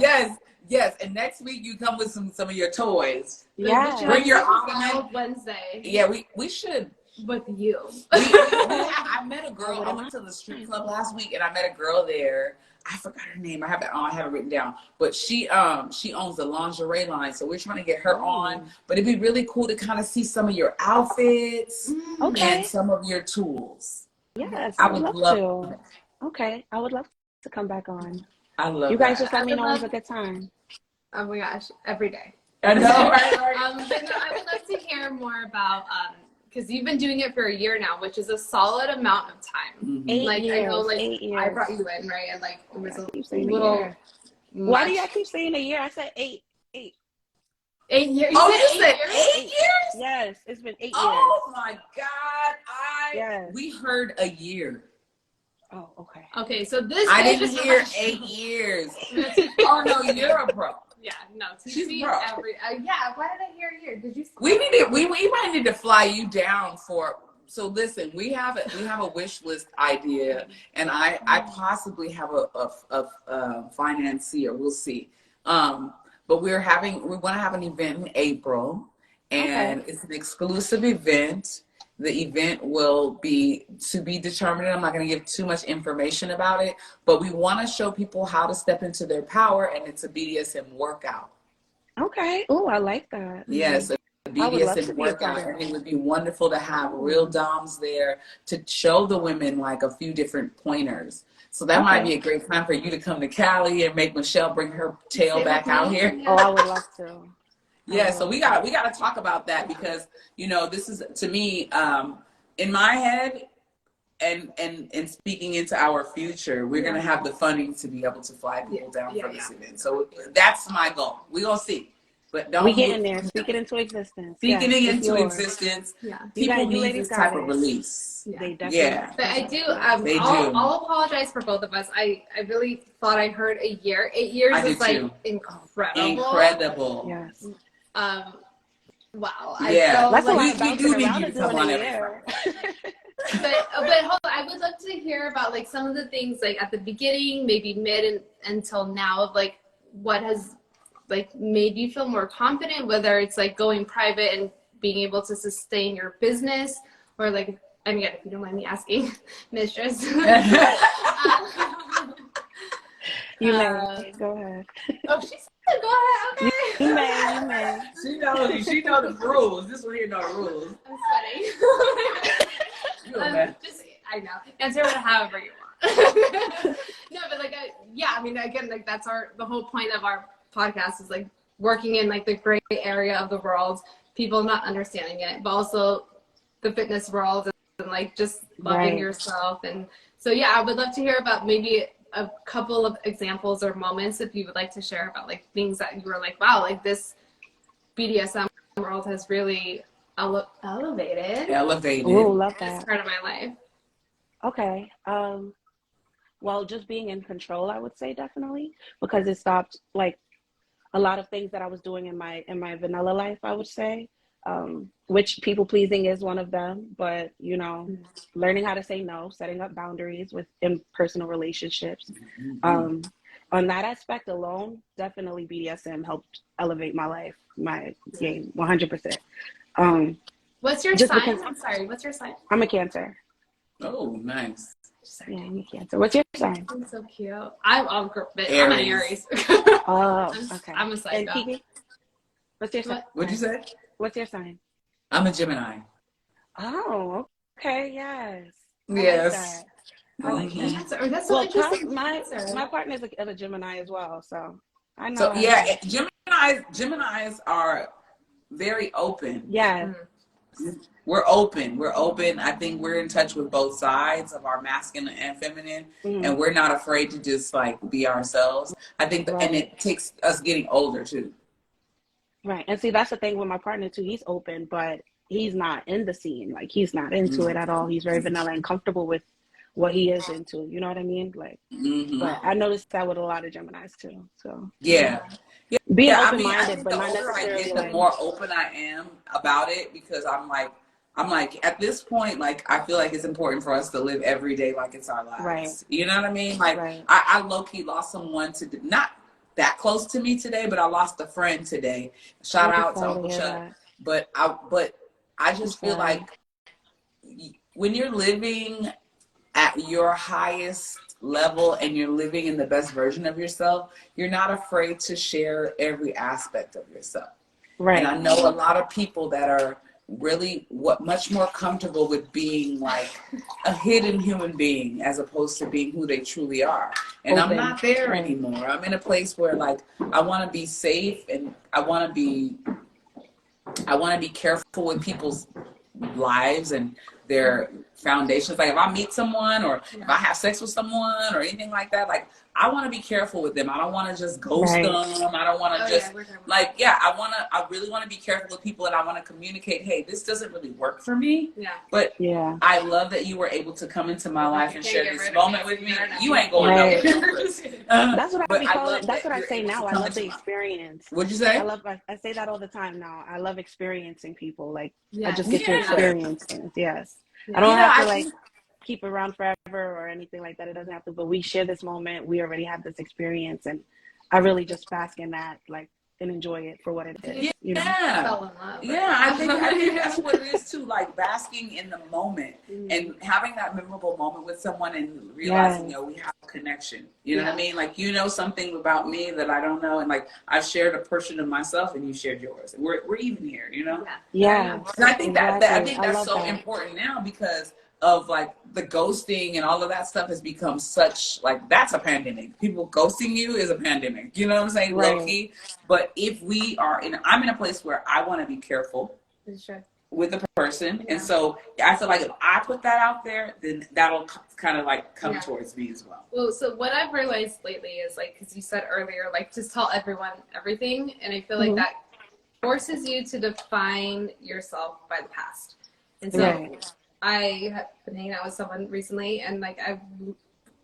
Speaker 2: Yes. And next week you come with some of your toys.
Speaker 4: Yeah.
Speaker 2: Bring your ornament.
Speaker 1: Wednesday.
Speaker 2: Yeah, we should.
Speaker 1: With you.
Speaker 2: I met a girl. I went to the strip club last week, and I met a girl there I forgot her name. I have it written down. But she owns the lingerie line, so we're trying to get her on. But it'd be really cool to kind of see some of your outfits and some of your tools.
Speaker 4: Yes,
Speaker 2: I
Speaker 4: I would
Speaker 2: would
Speaker 4: love
Speaker 2: love
Speaker 4: to.
Speaker 2: it.
Speaker 4: Okay, I would love to come back on.
Speaker 2: I love
Speaker 4: You guys
Speaker 2: that.
Speaker 4: just let me
Speaker 1: would
Speaker 4: know when's
Speaker 1: love-
Speaker 4: a good time.
Speaker 1: Oh my gosh, every day.
Speaker 2: I know, right?
Speaker 1: But no, I would love to hear more about because you've been doing it for a year now, which is a solid amount of time.
Speaker 4: 8
Speaker 1: Like
Speaker 4: years.
Speaker 1: I know, like
Speaker 4: 8 years.
Speaker 1: I brought you in, right, and like it was
Speaker 4: I
Speaker 1: a
Speaker 4: keep saying a
Speaker 1: little.
Speaker 4: year. Why do
Speaker 1: much.
Speaker 4: y'all keep saying a year? I said 8.
Speaker 1: 8 years?
Speaker 2: Oh,
Speaker 1: you
Speaker 2: you
Speaker 1: said
Speaker 2: said
Speaker 1: 8 years?
Speaker 2: 8 years?
Speaker 4: Yes, it's been 8 years.
Speaker 2: Oh my God!
Speaker 4: Yes.
Speaker 2: We heard a year.
Speaker 4: Oh, okay.
Speaker 1: Okay, so this
Speaker 2: I
Speaker 1: day
Speaker 2: didn't
Speaker 1: is
Speaker 2: hear
Speaker 1: not-
Speaker 2: 8 years. Oh no, you're a pro.
Speaker 1: Yeah, no.
Speaker 2: She's
Speaker 1: see
Speaker 2: pro.
Speaker 1: yeah, why did I hear a year? Did you?
Speaker 2: We might need to fly you down for. So listen, we have a wish list idea, and I possibly have a financier. We'll see. But we want to have an event in April, and it's an exclusive event. The event will be to be determined. I'm not going to give too much information about it, but we want to show people how to step into their power, and it's a BDSM workout.
Speaker 4: Okay. Oh, I like that.
Speaker 2: Yes, a
Speaker 4: I would love to
Speaker 2: BDSM
Speaker 4: be a part
Speaker 2: workout,
Speaker 4: of
Speaker 2: and
Speaker 4: that.
Speaker 2: it would be wonderful to have real doms there to show the women like a few different pointers. So that might be a great time for you to come to Cali and make Michelle bring her tail back out here.
Speaker 4: Oh, I would love to.
Speaker 2: Yeah, so we got to talk about that because this is to me in my head and speaking into our future, we're gonna have the funding to be able to fly people down for this event. So that's my goal. We're gonna see. But don't
Speaker 4: We get in there, speak it into existence.
Speaker 2: Speaking
Speaker 4: Yes,
Speaker 2: it
Speaker 4: it's
Speaker 2: into
Speaker 4: yours.
Speaker 2: existence.
Speaker 1: Yeah.
Speaker 2: People
Speaker 4: You
Speaker 2: need
Speaker 4: ladies
Speaker 2: this
Speaker 4: got
Speaker 2: type of
Speaker 4: it.
Speaker 2: release.
Speaker 4: They definitely.
Speaker 2: Yeah.
Speaker 1: But I do.
Speaker 2: They
Speaker 1: I'll apologize for both of us. I really thought I heard a year. 8 years
Speaker 2: I
Speaker 1: is
Speaker 2: did
Speaker 1: like
Speaker 2: too.
Speaker 1: incredible.
Speaker 2: Incredible.
Speaker 4: Yes.
Speaker 1: Wow.
Speaker 2: Yeah.
Speaker 4: That's a lot
Speaker 2: we
Speaker 4: of
Speaker 2: do
Speaker 4: bouncing
Speaker 2: need
Speaker 4: around
Speaker 2: you
Speaker 4: to
Speaker 2: to
Speaker 4: do
Speaker 2: come
Speaker 4: in
Speaker 2: on
Speaker 4: a
Speaker 2: every
Speaker 4: year.
Speaker 1: but hold on. I would love to hear about like some of the things like at the beginning, maybe mid and until now of like what has like made you feel more confident, whether it's like going private and being able to sustain your business or like, I mean, if you don't mind me asking, Mistress.
Speaker 4: You may. Go ahead.
Speaker 1: Oh, she said go ahead. Okay.
Speaker 4: You may.
Speaker 2: She knows the rules. This one here know the rules.
Speaker 1: I'm sweating. I know. Answer it however you want. No, but like, I mean, again, like that's the whole point of our podcast is like working in like the gray area of the world, people not understanding it, but also the fitness world and like just loving yourself. And so, I would love to hear about maybe a couple of examples or moments if you would like to share about like things that you were like, wow, like this BDSM world has really elevated.
Speaker 4: Oh, love that.
Speaker 1: This part of my life.
Speaker 4: Okay. Well, just being in control, I would say definitely, because it stopped like a lot of things that I was doing in my vanilla life, I would say, which people pleasing is one of them. But learning how to say no, setting up boundaries in personal relationships. On that aspect alone, definitely BDSM helped elevate my life, my game, 100%.
Speaker 1: What's your sign? I'm sorry. What's your sign?
Speaker 4: I'm a Cancer.
Speaker 2: Oh, nice.
Speaker 4: Yeah, I'm a Cancer. What's your sign?
Speaker 1: I'm so cute. I'm an Aries.
Speaker 4: Oh, okay.
Speaker 1: I'm a psycho.
Speaker 4: And Kiki, what's your sign?
Speaker 2: What'd you say?
Speaker 4: What's your sign?
Speaker 2: I'm a Gemini.
Speaker 4: Oh, okay, yes.
Speaker 2: Yes.
Speaker 4: I like that.
Speaker 1: Cancer. That's so interesting.
Speaker 4: My partner is a Gemini as well, so I know.
Speaker 2: So Geminis are very open.
Speaker 4: Yeah.
Speaker 2: We're open. I think we're in touch with both sides of our masculine and feminine, and we're not afraid to just like be ourselves. I think, and it takes us getting older too.
Speaker 4: Right, and see that's the thing with my partner too. He's open, but he's not in the scene. Like he's not into it at all. He's very vanilla and comfortable with what he is into. You know what I mean? Like, but I noticed that with a lot of Geminis too. So being open-minded, but not necessarily.
Speaker 2: The more open I am about it, because I'm like at this point, like I feel like it's important for us to live every day like it's our lives.
Speaker 4: Right.
Speaker 2: You know what I mean? Like I low-key lost someone not that close to me today, but I lost a friend today. Shout out to Uncle Chuck. But I just feel like when you're living at your highest level and you're living in the best version of yourself, you're not afraid to share every aspect of yourself.
Speaker 4: Right.
Speaker 2: And I know a lot of people that are really much more comfortable with being like a hidden human being as opposed to being who they truly are. And I'm not there anymore. I'm in a place where like I want to be safe, and I want to be careful with people's lives and their foundations. Like if I meet someone or if I have sex with someone or anything like that, like I want to be careful with them. I don't want to just ghost them. I don't want to I really want to be careful with people, and I want to communicate, hey, this doesn't really work for me. Yeah. But I love that you were able to come into my life and share this moment with me. You ain't going nowhere.
Speaker 4: That's what I call it. That's what I say now. I love the experience.
Speaker 2: What'd you say?
Speaker 4: I say that all the time now. I love experiencing people. Like I just get to experience things. Yes. I don't have to like keep around forever or anything like that. It doesn't have to, but we share this moment. We already have this experience, and I really just bask in that, like, and enjoy it for what it is. You know?
Speaker 2: I think that's what it is too. Like basking in the moment and having that memorable moment with someone and realizing, we have a connection. You know what I mean? Like something about me that I don't know, and like I've shared a portion of myself, and you shared yours. And we're even here. You know?
Speaker 4: Yeah.
Speaker 2: And I think that's so important now because of like the ghosting and all of that stuff has become such like that's a pandemic. People ghosting you is a pandemic. You know what I'm saying? Right. Low key. But if I'm in a place where I want to be careful with the person, and so I feel like if I put that out there, then that'll kind of like come towards me as well.
Speaker 1: Well, so what I've realized lately is like, because you said earlier, like just tell everyone everything, and I feel like that forces you to define yourself by the past, and so. I have been hanging out with someone recently, and like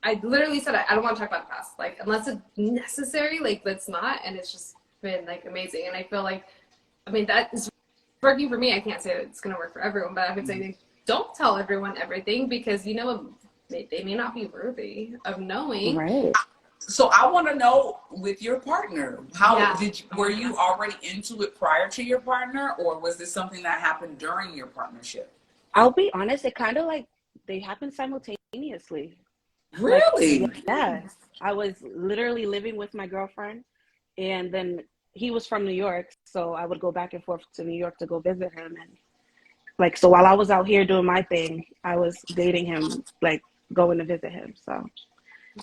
Speaker 1: I literally said I don't want to talk about the past, like unless it's necessary, like let's not. And it's just been like amazing, and I feel like, I mean, that is working for me. I can't say that it's gonna work for everyone, but I would say don't tell everyone everything because they may not be worthy of knowing.
Speaker 4: Right.
Speaker 2: So I want to know with your partner, were you already into it prior to your partner, or was this something that happened during your partnership?
Speaker 4: I'll be honest, it kind of like they happened simultaneously.
Speaker 2: Really?
Speaker 4: Like, yes. I was literally living with my girlfriend, and then he was from New York, so I would go back and forth to New York to go visit him. And like, so while I was out here doing my thing, I was dating him, like going to visit him. So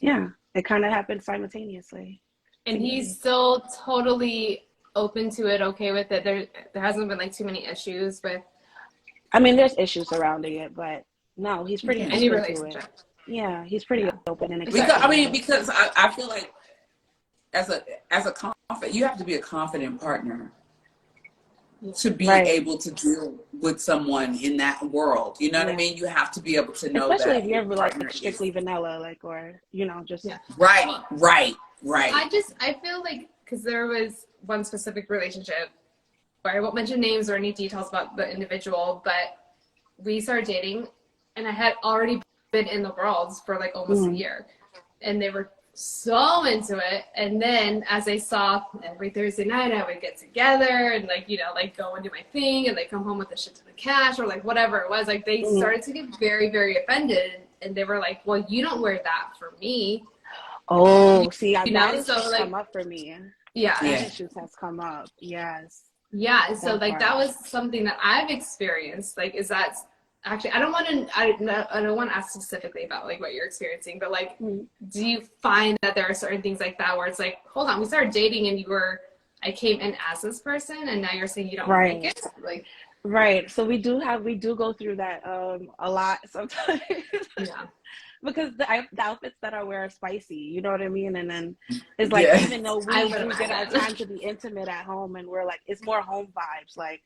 Speaker 4: yeah, it kind of happened simultaneously.
Speaker 1: And he's still totally open to it, okay with it. There hasn't been like too many issues with.
Speaker 4: I mean, there's issues surrounding it, but no, he's pretty open to it. Yeah, he's pretty open and accepting.
Speaker 2: Because I feel like as a confident, you have to be a confident partner to be able to deal with someone in that world. You know what I mean? You have to be able to know,
Speaker 4: especially
Speaker 2: that
Speaker 4: if you're like strictly vanilla, like, or just
Speaker 2: right.
Speaker 1: I feel like because there was one specific relationship. I won't mention names or any details about the individual, but we started dating, and I had already been in the world for like almost a year, and they were so into it. And then as I saw every Thursday night, I would get together and like go and do my thing, and like come home with a shit ton of cash or like whatever it was. Like they started to get very, very offended, and they were like, "Well, you don't wear that for me."
Speaker 4: Oh, see, that issues come up for me.
Speaker 1: Yeah,
Speaker 4: that issues has come up. Yes.
Speaker 1: Yeah, so like that was something that I've experienced. Like, is that actually? I don't want to ask specifically about like what you're experiencing, but like, do you find that there are certain things like that where it's like, hold on, we started dating and I came in as this person, and now you're saying you don't like it, like.
Speaker 4: Right. So we do go through that a lot sometimes.
Speaker 1: Yeah.
Speaker 4: Because the outfits that I wear are spicy, you know what I mean? And then it's like, even though we get our time to be intimate at home, and we're like, it's more home vibes. Like,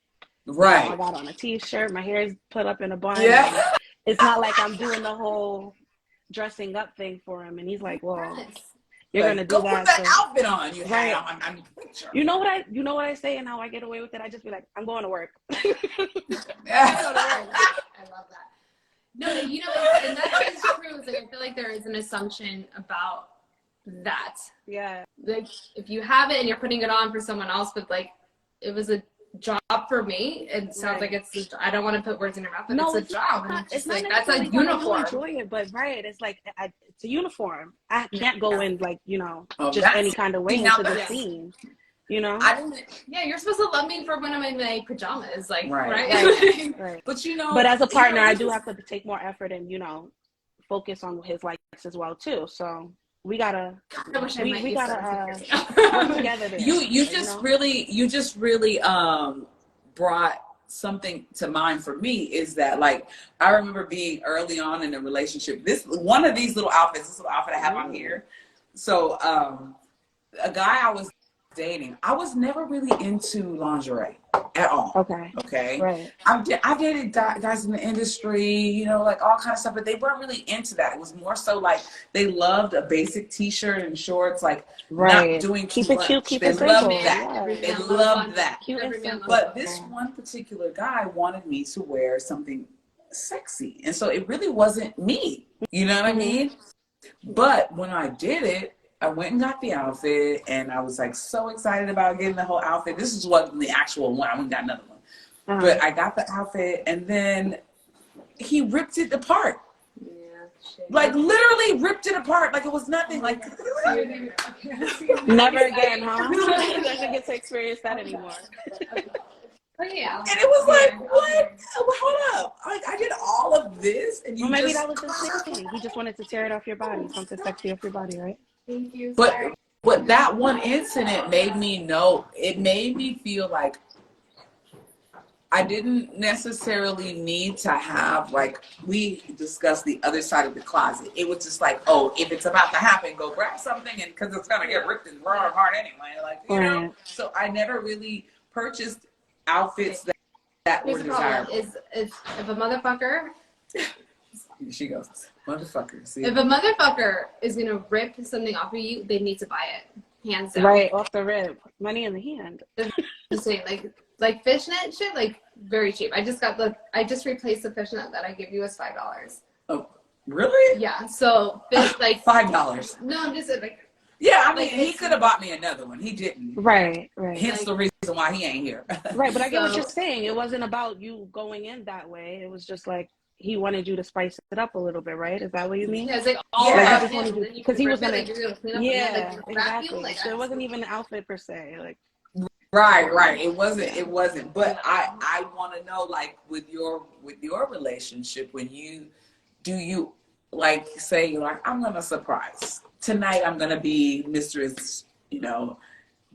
Speaker 4: I got on a t-shirt, my hair is put up in a bun. Yeah. It's not like I'm doing the whole dressing up thing for him. And he's like, well, you're going to do that.
Speaker 2: Put that outfit on.
Speaker 4: You know what I say and how I get away with it? I just be like, I'm going to work.
Speaker 1: I love that. No, and that is true. Like, I feel like there is an assumption about that.
Speaker 4: Yeah.
Speaker 1: Like, if you have it and you're putting it on for someone else, but like, it was a job for me. It sounds like it's, I don't want to put words in your mouth, but
Speaker 4: No,
Speaker 1: it's a job.
Speaker 4: not,
Speaker 1: And
Speaker 4: it's
Speaker 1: just
Speaker 4: not
Speaker 1: like, that's a
Speaker 4: necessarily
Speaker 1: uniform.
Speaker 4: enjoy it, but right, it's like it's a uniform. I can't go in like, you know,
Speaker 2: Oh,
Speaker 4: just any kind of way into the scene. You know,
Speaker 1: Yeah, you're supposed to love me for when I'm in my pajamas, like right.
Speaker 4: Right.
Speaker 2: But you know,
Speaker 4: but as a partner, I do have to take more effort and, you know, focus on his likes as well too. So we gotta,
Speaker 1: I wish I might
Speaker 4: we
Speaker 1: use
Speaker 4: gotta
Speaker 1: that.
Speaker 4: work together there.
Speaker 2: you just really brought something to mind for me, is that, like, I remember being early on in a relationship. This one of these little outfits, this little outfit I have on here. So a guy I was dating, I was never really into lingerie at all. Okay.
Speaker 4: Right.
Speaker 2: I've dated guys in the industry, you know, like all kind of stuff, but they weren't really into that. It was more so like they loved a basic t-shirt and shorts, like not doing too much.
Speaker 4: Keep
Speaker 2: they
Speaker 4: it simple.
Speaker 2: loved that.
Speaker 4: Yeah.
Speaker 2: They loved that.
Speaker 4: Cute and simple.
Speaker 2: But this one particular guy wanted me to wear something sexy, and so it really wasn't me. You know what I mean? But when I did it, I went and got the outfit, and I was like so excited about getting the whole outfit. This is wasn't the actual one. I went and got another one. But I got the outfit, and then he ripped it apart. Like literally ripped it apart like it was nothing. Like
Speaker 4: never again, huh? I don't get to experience that anymore.
Speaker 1: Yeah.
Speaker 2: And it was like, what? Hold up. Like, I did all of this, and you
Speaker 4: Well, maybe
Speaker 2: just...
Speaker 4: that was his thing. He just wanted to tear it off your body, something sexy off your body, right?
Speaker 1: Thank you.
Speaker 2: But that one incident made me know, it made me feel like I didn't necessarily need to have, like, we discussed the other side of the closet. It was just like, oh, if it's about to happen, go grab something, and because it's going to get ripped and raw hard anyway. Like, you know? So I never really purchased outfits that were desirable.
Speaker 1: Is if a motherfucker...
Speaker 2: She goes, motherfucker. See?
Speaker 1: If a motherfucker is going to rip something off of you, they need to buy it. Hands down.
Speaker 4: Right, off the rip. Money in the hand.
Speaker 1: Just saying, like fishnet shit, like very cheap. I just replaced the fishnet that I give you as $5.
Speaker 2: Oh, really?
Speaker 1: Yeah. So like
Speaker 2: $5.
Speaker 1: No, I'm just like.
Speaker 2: Yeah, I mean, he could have bought me another one. He didn't.
Speaker 4: Right.
Speaker 2: Hence the reason why he ain't here.
Speaker 4: Right, but I get what you're saying. It wasn't about you going in that way. It was just like he wanted you to spice it up a little bit, right? Is that what you mean?
Speaker 1: Yeah, it's like
Speaker 4: because he was gonna. Yeah,
Speaker 1: like,
Speaker 4: exactly.
Speaker 1: like,
Speaker 4: so it wasn't even an outfit per se. Like.
Speaker 2: Right. It wasn't. But I want to know, like, with your relationship, when do you like say, like, I'm gonna surprise tonight, I'm gonna be mistress, you know,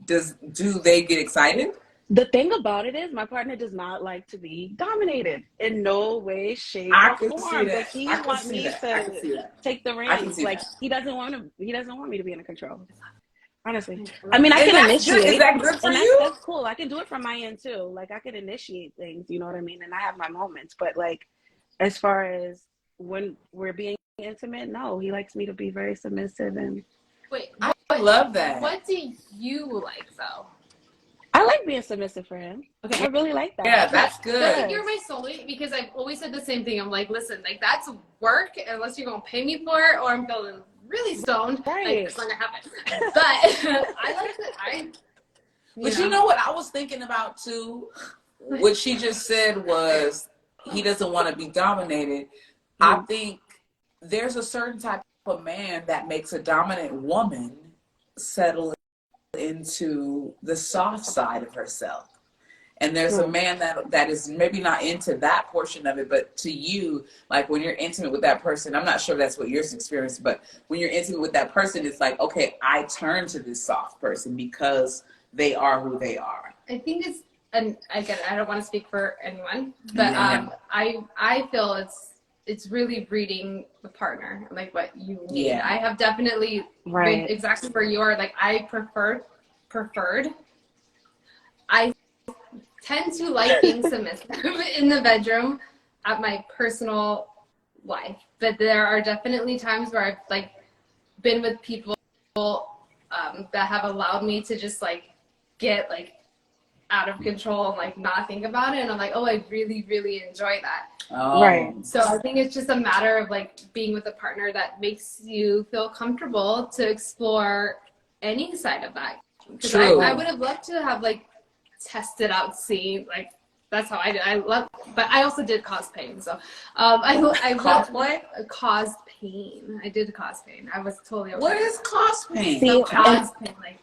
Speaker 2: do they get excited?
Speaker 4: The thing about it is my partner does not like to be dominated in no way, shape, or form. But he wants me to take the reins. Like he doesn't want me to be in control. Honestly. I mean, I can initiate.
Speaker 2: Is that good for you?
Speaker 4: That's cool. I can do it from my end too. Like I can initiate things, you know what I mean? And I have my moments. But like as far as when we're being intimate, no, he likes me to be very submissive and
Speaker 1: wait.
Speaker 2: I love that.
Speaker 1: What do you like though?
Speaker 4: I like being submissive for him. Okay. I really like that.
Speaker 2: Yeah, that's good.
Speaker 1: You're my soulmate because I've always said the same thing. I'm like, listen, like that's work unless you're gonna pay me for it or I'm feeling really stoned.
Speaker 4: Right.
Speaker 1: Like it's not gonna happen. But I like that.
Speaker 2: But you know what I was thinking about too? What she just said was he doesn't want to be dominated. I think there's a certain type of man that makes a dominant woman settle into the soft side of herself. And there's a man that is maybe not into that portion of it, but to you, like when you're intimate with that person, I'm not sure that's what yours experienced, but when you're intimate with that person, it's like, okay, I turn to this soft person because they are who they are.
Speaker 1: I think it's, and again, I don't want to speak for anyone, but I feel it's really reading the partner, like what you need.
Speaker 2: Yeah.
Speaker 1: I have definitely read exactly where you are. Like I preferred. I tend to like being submissive in the bedroom at my personal life, but there are definitely times where I've like been with people that have allowed me to just like get like out of control and like not think about it, and I'm like, oh, I really, really enjoy that.
Speaker 2: Oh.
Speaker 4: Right.
Speaker 1: So I think it's just a matter of like being with a partner that makes you feel comfortable to explore any side of that. Because I would have loved to have like tested out scene. Like that's how I did. I love, but I also did cause pain. So I
Speaker 2: Cosplay?
Speaker 1: caused pain. I did cause pain. I was totally okay.
Speaker 2: What is cause pain?
Speaker 4: See,
Speaker 1: cause pain, like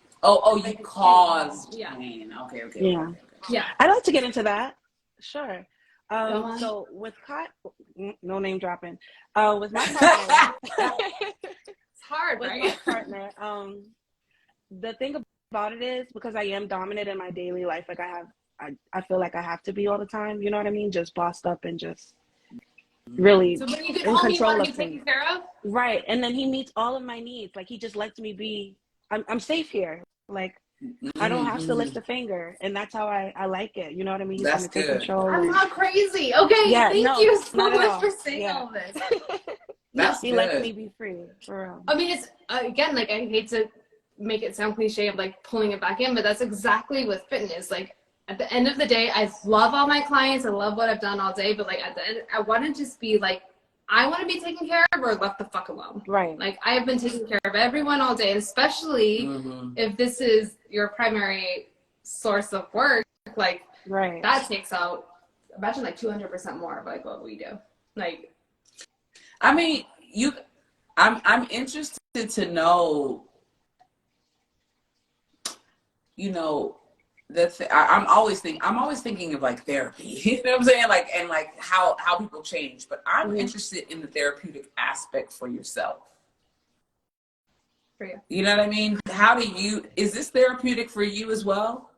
Speaker 2: you caused
Speaker 1: yeah.
Speaker 2: pain. Okay.
Speaker 4: Yeah.
Speaker 1: Yeah.
Speaker 4: I'd like to get into that. Sure.
Speaker 1: Go on.
Speaker 4: So with no name dropping. With my partner,
Speaker 1: It's hard,
Speaker 4: with
Speaker 1: right?
Speaker 4: my partner, the thing about it is because I am dominant in my daily life, like I feel like I have to be all the time. You know what I mean? Just bossed up and just really
Speaker 1: So when you get
Speaker 4: in
Speaker 1: home, you
Speaker 4: control
Speaker 1: want to
Speaker 4: of
Speaker 1: be taken
Speaker 4: things.
Speaker 1: care of?
Speaker 4: Right. And then he meets all of my needs. Like he just lets me be. I'm safe here. Like I don't have to lift a finger, and that's how I like it. You know what I mean? He's
Speaker 2: That's
Speaker 4: gonna take
Speaker 2: good.
Speaker 4: control.
Speaker 1: I'm not crazy. Okay,
Speaker 4: Yeah,
Speaker 1: thank
Speaker 4: no,
Speaker 1: you so
Speaker 4: not at
Speaker 1: much
Speaker 4: all.
Speaker 1: for saying
Speaker 4: Yeah.
Speaker 1: all this.
Speaker 2: That's
Speaker 4: He
Speaker 2: good.
Speaker 4: lets me be free, for real.
Speaker 1: I mean, it's again, like I hate to make it sound cliche of like pulling it back in, but that's exactly with fitness. Like at the end of the day, I love all my clients. I love what I've done all day, but like at the end, I want to just be like, I want to be taken care of or left the fuck alone.
Speaker 4: Right.
Speaker 1: Like I have been taking care of everyone all day, and especially if this is your primary source of work, like
Speaker 4: Right.
Speaker 1: that takes out, imagine like 200% more of like what we do. Like,
Speaker 2: I mean, I'm interested to know, you know, I'm always thinking of like therapy. You know what I'm saying? Like, and like how people change. But I'm interested in the therapeutic aspect for yourself.
Speaker 1: for you.
Speaker 2: You know what I mean? Is this therapeutic for you as well?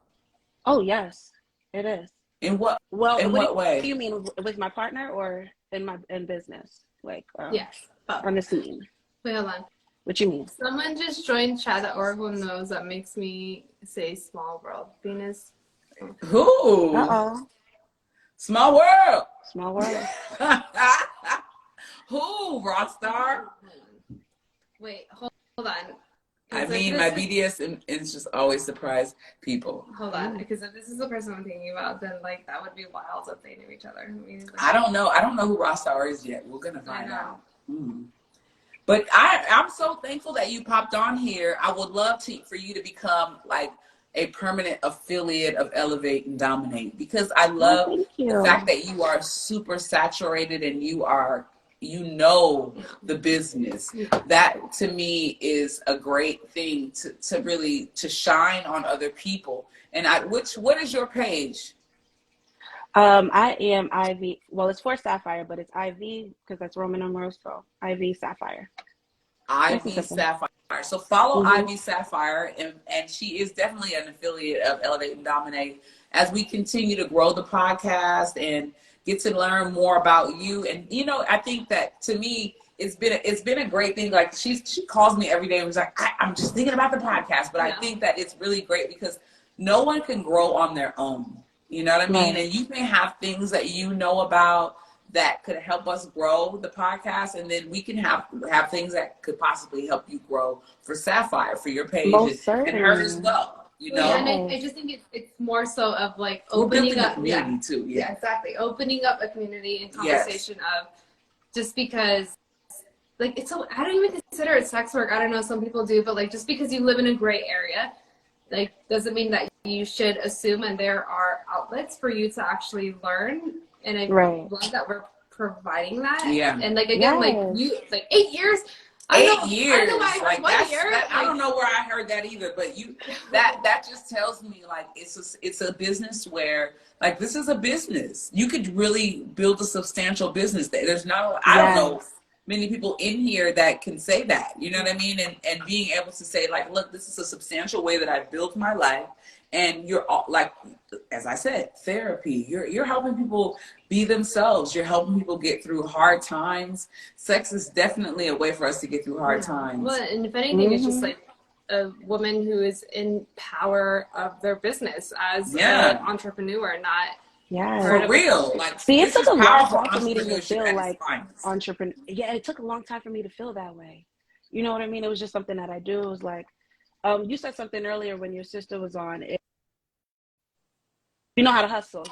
Speaker 4: Oh yes, it is.
Speaker 2: In what
Speaker 4: What
Speaker 2: way?
Speaker 4: do you mean with my partner or in business? Like
Speaker 1: Yes.
Speaker 4: on the scene.
Speaker 1: Wait, hold on.
Speaker 4: What you mean?
Speaker 1: Someone just joined chat that Oracle knows that makes me say small world. Venus.
Speaker 2: Who?
Speaker 4: Uh-oh.
Speaker 2: Small world.
Speaker 4: Small world.
Speaker 2: Who? Rockstar?
Speaker 1: Wait, hold on.
Speaker 2: I mean, my BDS is just always surprise people.
Speaker 1: Hold on, because if this is the person I'm thinking about, then like that would be wild if they knew each other. I mean, like,
Speaker 2: I don't know who Rockstar is yet. We're gonna find out. But I'm so thankful that you popped on here. I would love for you to become like a permanent affiliate of Elevate and Domminate, because I love the fact that you are super saturated and you know the business. That to me is a great thing to really shine on other people. And what is your page?
Speaker 4: I am Iv. Well, it's for Sapphire, but it's Iv because that's Roman numerals. So Iv Sapphire.
Speaker 2: Iv Sapphire. So follow Iv Sapphire, and she is definitely an affiliate of Elevate and Dominate. As we continue to grow the podcast and get to learn more about you, and you know, I think that to me, it's been a great thing. Like she calls me every day and was like, I'm just thinking about the podcast, but I think that it's really great because no one can grow on their own. You know what I mean? And you may have things that you know about that could help us grow the podcast, and then we can have things that could possibly help you grow for Sapphire, for your page, and her as well. You know,
Speaker 1: and I just think it's more so of like opening up
Speaker 2: a community too.
Speaker 1: Yeah, exactly. Opening up a community and conversation of just because. Like it's so I don't even consider it sex work. I don't know, some people do, but like just because you live in a gray area, like doesn't mean that you should assume, and there are outlets for you to actually learn. And I love that we're providing that. Yeah. And like again, like you like 8 years.
Speaker 2: 8 years.
Speaker 1: I don't know why I heard
Speaker 2: like
Speaker 1: 1 year.
Speaker 2: I don't know where I heard that either, but that just tells me like it's a business where like this is a business. You could really build a substantial business there. There's not I don't know many people in here that can say that, you know what I mean? And being able to say like, look, this is a substantial way that I've built my life. And you're all, like, as I said, therapy, you're helping people be themselves. You're helping people get through hard times. Sex is definitely a way for us to get through hard times.
Speaker 1: Well, and if anything, it's just like a woman who is in power of their business as an entrepreneur, not
Speaker 2: for real. Like,
Speaker 4: see, it took a long time for me to feel like entrepreneur. Yeah, it took a long time for me to feel that way. You know what I mean? It was just something that I do. It was like, you said something earlier when your sister was on. You know how to hustle.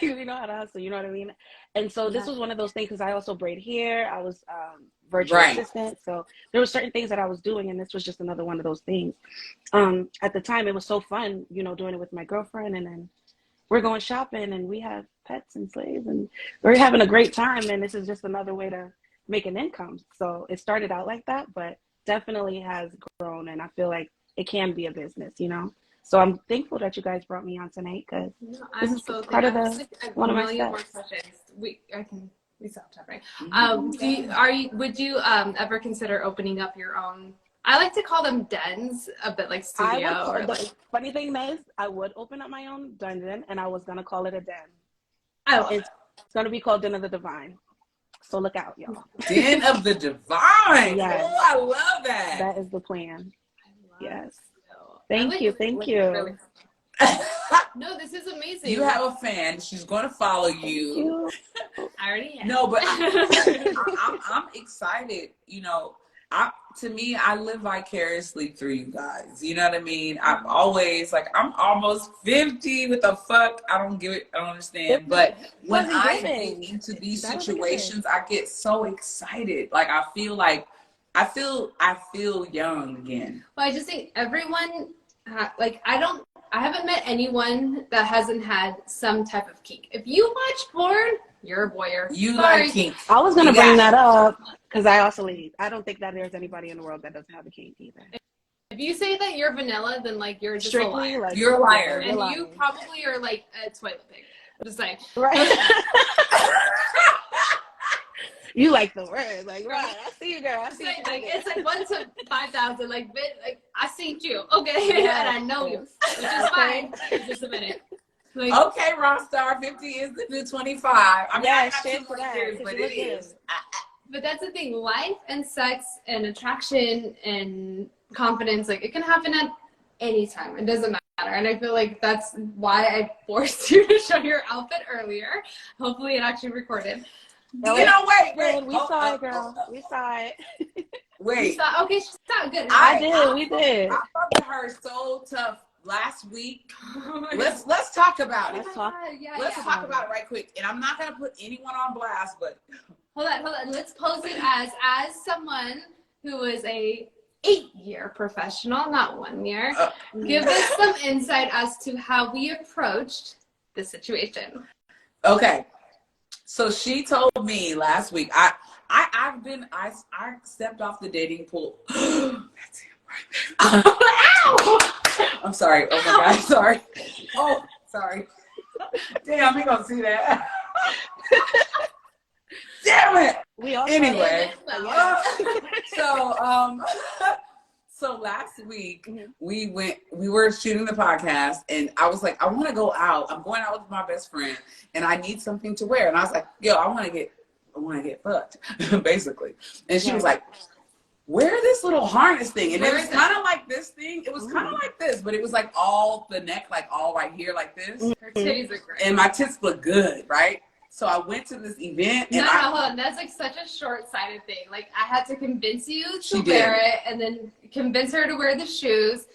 Speaker 4: You know how to hustle, you know what I mean? And so this was one of those things, because I also braid hair. I was virtual assistant. So there were certain things that I was doing, and this was just another one of those things. At the time, it was so fun, you know, doing it with my girlfriend, and then we're going shopping, and we have pets and slaves, and we're having a great time, and this is just another way to make an income. So it started out like that, but definitely has grown, and I feel like it can be a business, you know? So I'm thankful that you guys brought me on tonight, because this is part of the one of my steps.
Speaker 1: We stopped talking. Would you ever consider opening up your own? I like to call them dens, a bit like studio.
Speaker 4: Funny thing is, I would open up my own dungeon, and I was gonna call it a den. It's gonna be called Den of the Divine. So look out, y'all.
Speaker 2: Den of the Divine.
Speaker 4: Yes.
Speaker 2: Oh, I love that.
Speaker 4: That is the plan. Yes. Thank you.
Speaker 1: No, this is amazing.
Speaker 2: You have a fan. She's going to follow you.
Speaker 1: I already have.
Speaker 2: No, but I'm excited. You know, to me, I live vicariously through you guys. You know what I mean? I'm always like, I'm almost 50. What the fuck? I don't give it. I don't understand. But when I get into these situations, I get so excited. Like I feel young again.
Speaker 1: Well, I just think everyone, I haven't met anyone that hasn't had some type of kink. If you watch porn, you're a voyeur.
Speaker 2: Like kink.
Speaker 4: I was going to bring that up, because I also leave. I don't think that there's anybody in the world that doesn't have a kink either.
Speaker 1: If you say that you're vanilla, then like you're just
Speaker 4: strictly
Speaker 1: a liar.
Speaker 2: You're a liar.
Speaker 1: And you probably are like a toilet pig. Just like.
Speaker 4: Right. You like the word, like, right? I see you, girl. I see you.
Speaker 1: It's like 1 to 5,000. Like I see you, okay, and I know you, which is fine. It's just a minute. Like,
Speaker 2: okay, Rockstar, 50 is the new 25. I mean, I got 2 more years, but it is.
Speaker 1: But that's the thing. Life and sex and attraction and confidence, like it can happen at any time. It doesn't matter. And I feel like that's why I forced you to show your outfit earlier. Hopefully, it actually recorded.
Speaker 2: You know, wait.
Speaker 4: We saw it, girl. We saw it.
Speaker 2: Wait.
Speaker 1: Okay, she saw it. Good.
Speaker 4: We did.
Speaker 2: I fucked her so tough last week. Let's talk about it. Let's talk about it right quick. And I'm not gonna put anyone on blast, but
Speaker 1: hold on. Let's pose it as someone who is a 8-year professional, not 1 year. Give us some insight as to how we approached the situation.
Speaker 2: Okay. So she told me last week, I stepped off the dating pool. That's him right there. I'm sorry. Oh my God, sorry. Oh, sorry. Damn, we gonna see that. Damn it. Anyway. So last week we were shooting the podcast, and I was like, I want to go out. I'm going out with my best friend, and I need something to wear. And I was like, yo, I want to get fucked, basically. And she was like, wear this little harness thing. And it was kind of like this thing. It was kind of like this, but it was like all the neck, like all right here, like this.
Speaker 1: Her titties are great.
Speaker 2: And my tits look good, right? So I went to this event. And
Speaker 1: hold on. That's like such a short-sighted thing. Like I had to convince you to wear it, and then convince her to wear the shoes,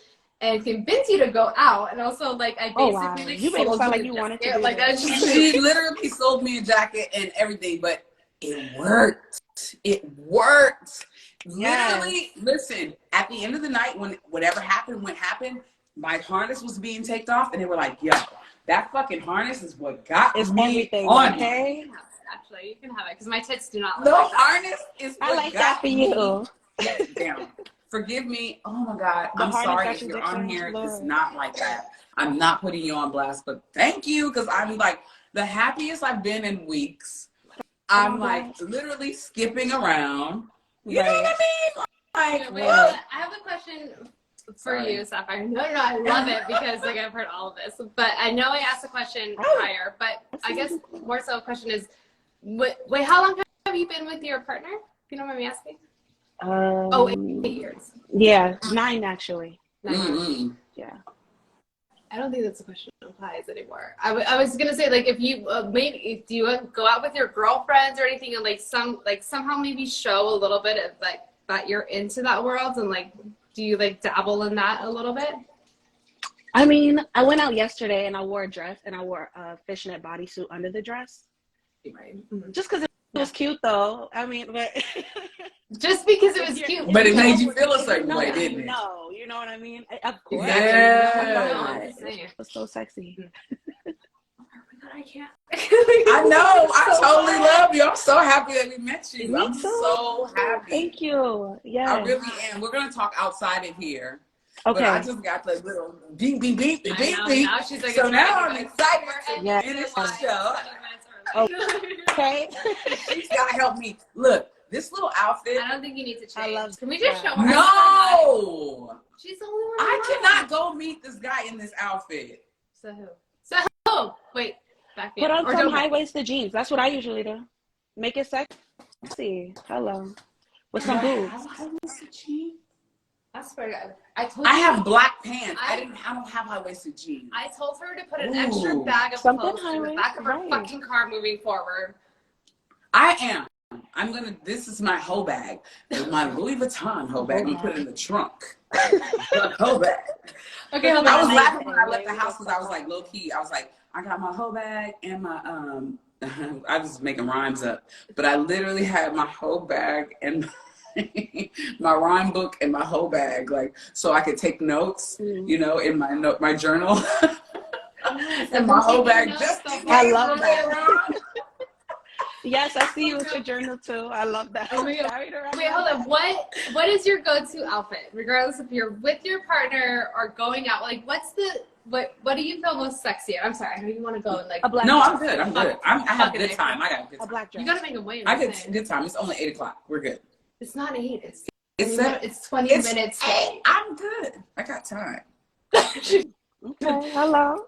Speaker 1: and convince you to go out. And also, like I basically
Speaker 4: you made it sound like you wanted to.
Speaker 1: Like
Speaker 2: she literally sold me a jacket and everything, but it worked. It worked.
Speaker 4: Yes.
Speaker 2: Literally, listen. At the end of the night, when whatever happened, my harness was being taken off, and they were like, "Yo, that fucking harness is what got me on."
Speaker 1: Okay. Actually, you can have it because my tits do not.
Speaker 2: The harness is what
Speaker 4: I like that for you.
Speaker 2: Damn. Forgive me. Oh my God. I'm sorry if you're on here. It's not like that. I'm not putting you on blast, but thank you, because I'm like the happiest I've been in weeks. I'm like literally skipping around. You know what I mean? Like,
Speaker 1: I have a question for you, Sapphire. No, I love it because like I've heard all of this, but I know I asked a question prior, but I guess more so a question is, wait, how long have you been with your partner? If you don't mind me asking. 8 years.
Speaker 4: Yeah, 9 actually.
Speaker 1: 9 years.
Speaker 2: Mm-hmm.
Speaker 4: Yeah.
Speaker 1: I don't think that's a question that applies anymore. I was gonna say, like, if you maybe do you go out with your girlfriends or anything, and like somehow maybe show a little bit of like that you're into that world, and like do you like dabble in that a little bit?
Speaker 4: I mean, I went out yesterday and I wore a dress and I wore a fishnet bodysuit under the dress.
Speaker 1: Right.
Speaker 4: Just because it was cute, though. I mean, but
Speaker 1: just because it was cute.
Speaker 2: But it made you feel a certain way, didn't it?
Speaker 4: No, you know what I mean? Of course.
Speaker 2: Yeah.
Speaker 4: It was so sexy.
Speaker 1: I can't.
Speaker 2: I know. I totally love you. I'm so happy that we met you.
Speaker 4: Me
Speaker 2: I'm
Speaker 4: too.
Speaker 2: so happy.
Speaker 4: Thank you. Yeah.
Speaker 2: I really am. We're going to talk outside of here.
Speaker 4: Okay.
Speaker 2: But I just got the little beep, beep, beep, beep, beep,
Speaker 1: I know.
Speaker 2: beep.
Speaker 1: Now she's like,
Speaker 2: So
Speaker 1: it's
Speaker 2: now
Speaker 1: ready,
Speaker 2: I'm
Speaker 1: guys.
Speaker 2: excited
Speaker 1: We're
Speaker 2: to
Speaker 4: ending
Speaker 2: finish
Speaker 1: the
Speaker 2: the show.
Speaker 4: Okay.
Speaker 2: She's got to help me. Look, this little outfit.
Speaker 1: I don't think you need to change.
Speaker 4: I love
Speaker 1: Can we just
Speaker 4: that.
Speaker 1: show her?
Speaker 2: No.
Speaker 1: She's the only one.
Speaker 2: I cannot go meet this guy in this outfit.
Speaker 1: So who? So who? Wait. Back
Speaker 4: Put on
Speaker 1: or
Speaker 4: some
Speaker 1: don't-
Speaker 4: high-waisted jeans. That's what I usually do. Make it sexy. Hello. With some boobs.
Speaker 1: I swear to God. I told
Speaker 2: I
Speaker 1: you.
Speaker 2: have black pants. I don't have high-waisted jeans.
Speaker 1: I told her to put an extra
Speaker 2: Ooh.
Speaker 1: bag of
Speaker 4: Something
Speaker 1: clothes in the
Speaker 4: high-waist,
Speaker 1: back of her
Speaker 4: right.
Speaker 1: fucking car moving forward.
Speaker 2: I am. This is my hoe bag. My Louis Vuitton hoe bag. I'm put it in the trunk. Hoe bag.
Speaker 1: Okay, hold
Speaker 2: I
Speaker 1: on.
Speaker 2: was laughing when I left the house because I was like, low key. I was like, I got my hoe bag and my I was making rhymes up, but I literally had my hoe bag and my rhyme book and my hoe bag, like so I could take notes, you know, in my journal. And my hoe bag just in case.
Speaker 4: I love that.
Speaker 2: around.
Speaker 4: Yes, I see you with your journal too. I love that.
Speaker 1: Oh my God.
Speaker 4: Carried around.
Speaker 1: Wait, hold on. What is your go-to outfit, regardless if you're with your partner or going out? Like, what do you feel most sexy in? I'm sorry, I know you want to go and like.
Speaker 4: A black
Speaker 2: No,
Speaker 4: dress.
Speaker 2: I'm good. I'm good. I have a good time. I got a good
Speaker 4: A
Speaker 2: time.
Speaker 4: black dress.
Speaker 1: You gotta make them wait.
Speaker 2: I get a good time. It's only 8 o'clock. We're good.
Speaker 1: It's not 8.
Speaker 2: It's
Speaker 1: 20 minutes.
Speaker 2: Hey, I'm good. I got time.
Speaker 4: Okay, hello.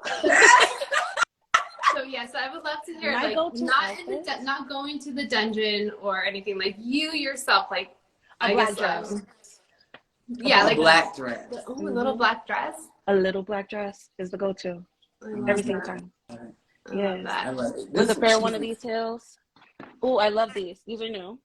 Speaker 1: So yes, I would love to hear
Speaker 4: My
Speaker 1: like
Speaker 4: go-to outfit?
Speaker 1: not going to the dungeon or anything, like you yourself, like
Speaker 4: A black dress.
Speaker 1: Yeah,
Speaker 2: A
Speaker 1: like
Speaker 2: black dress.
Speaker 1: a little black dress.
Speaker 4: A little black dress is the go-to every single time.
Speaker 1: I love
Speaker 4: Yes.
Speaker 1: that.
Speaker 2: I love it.
Speaker 4: With a pair of one of these heels. Oh, I love these. These are new.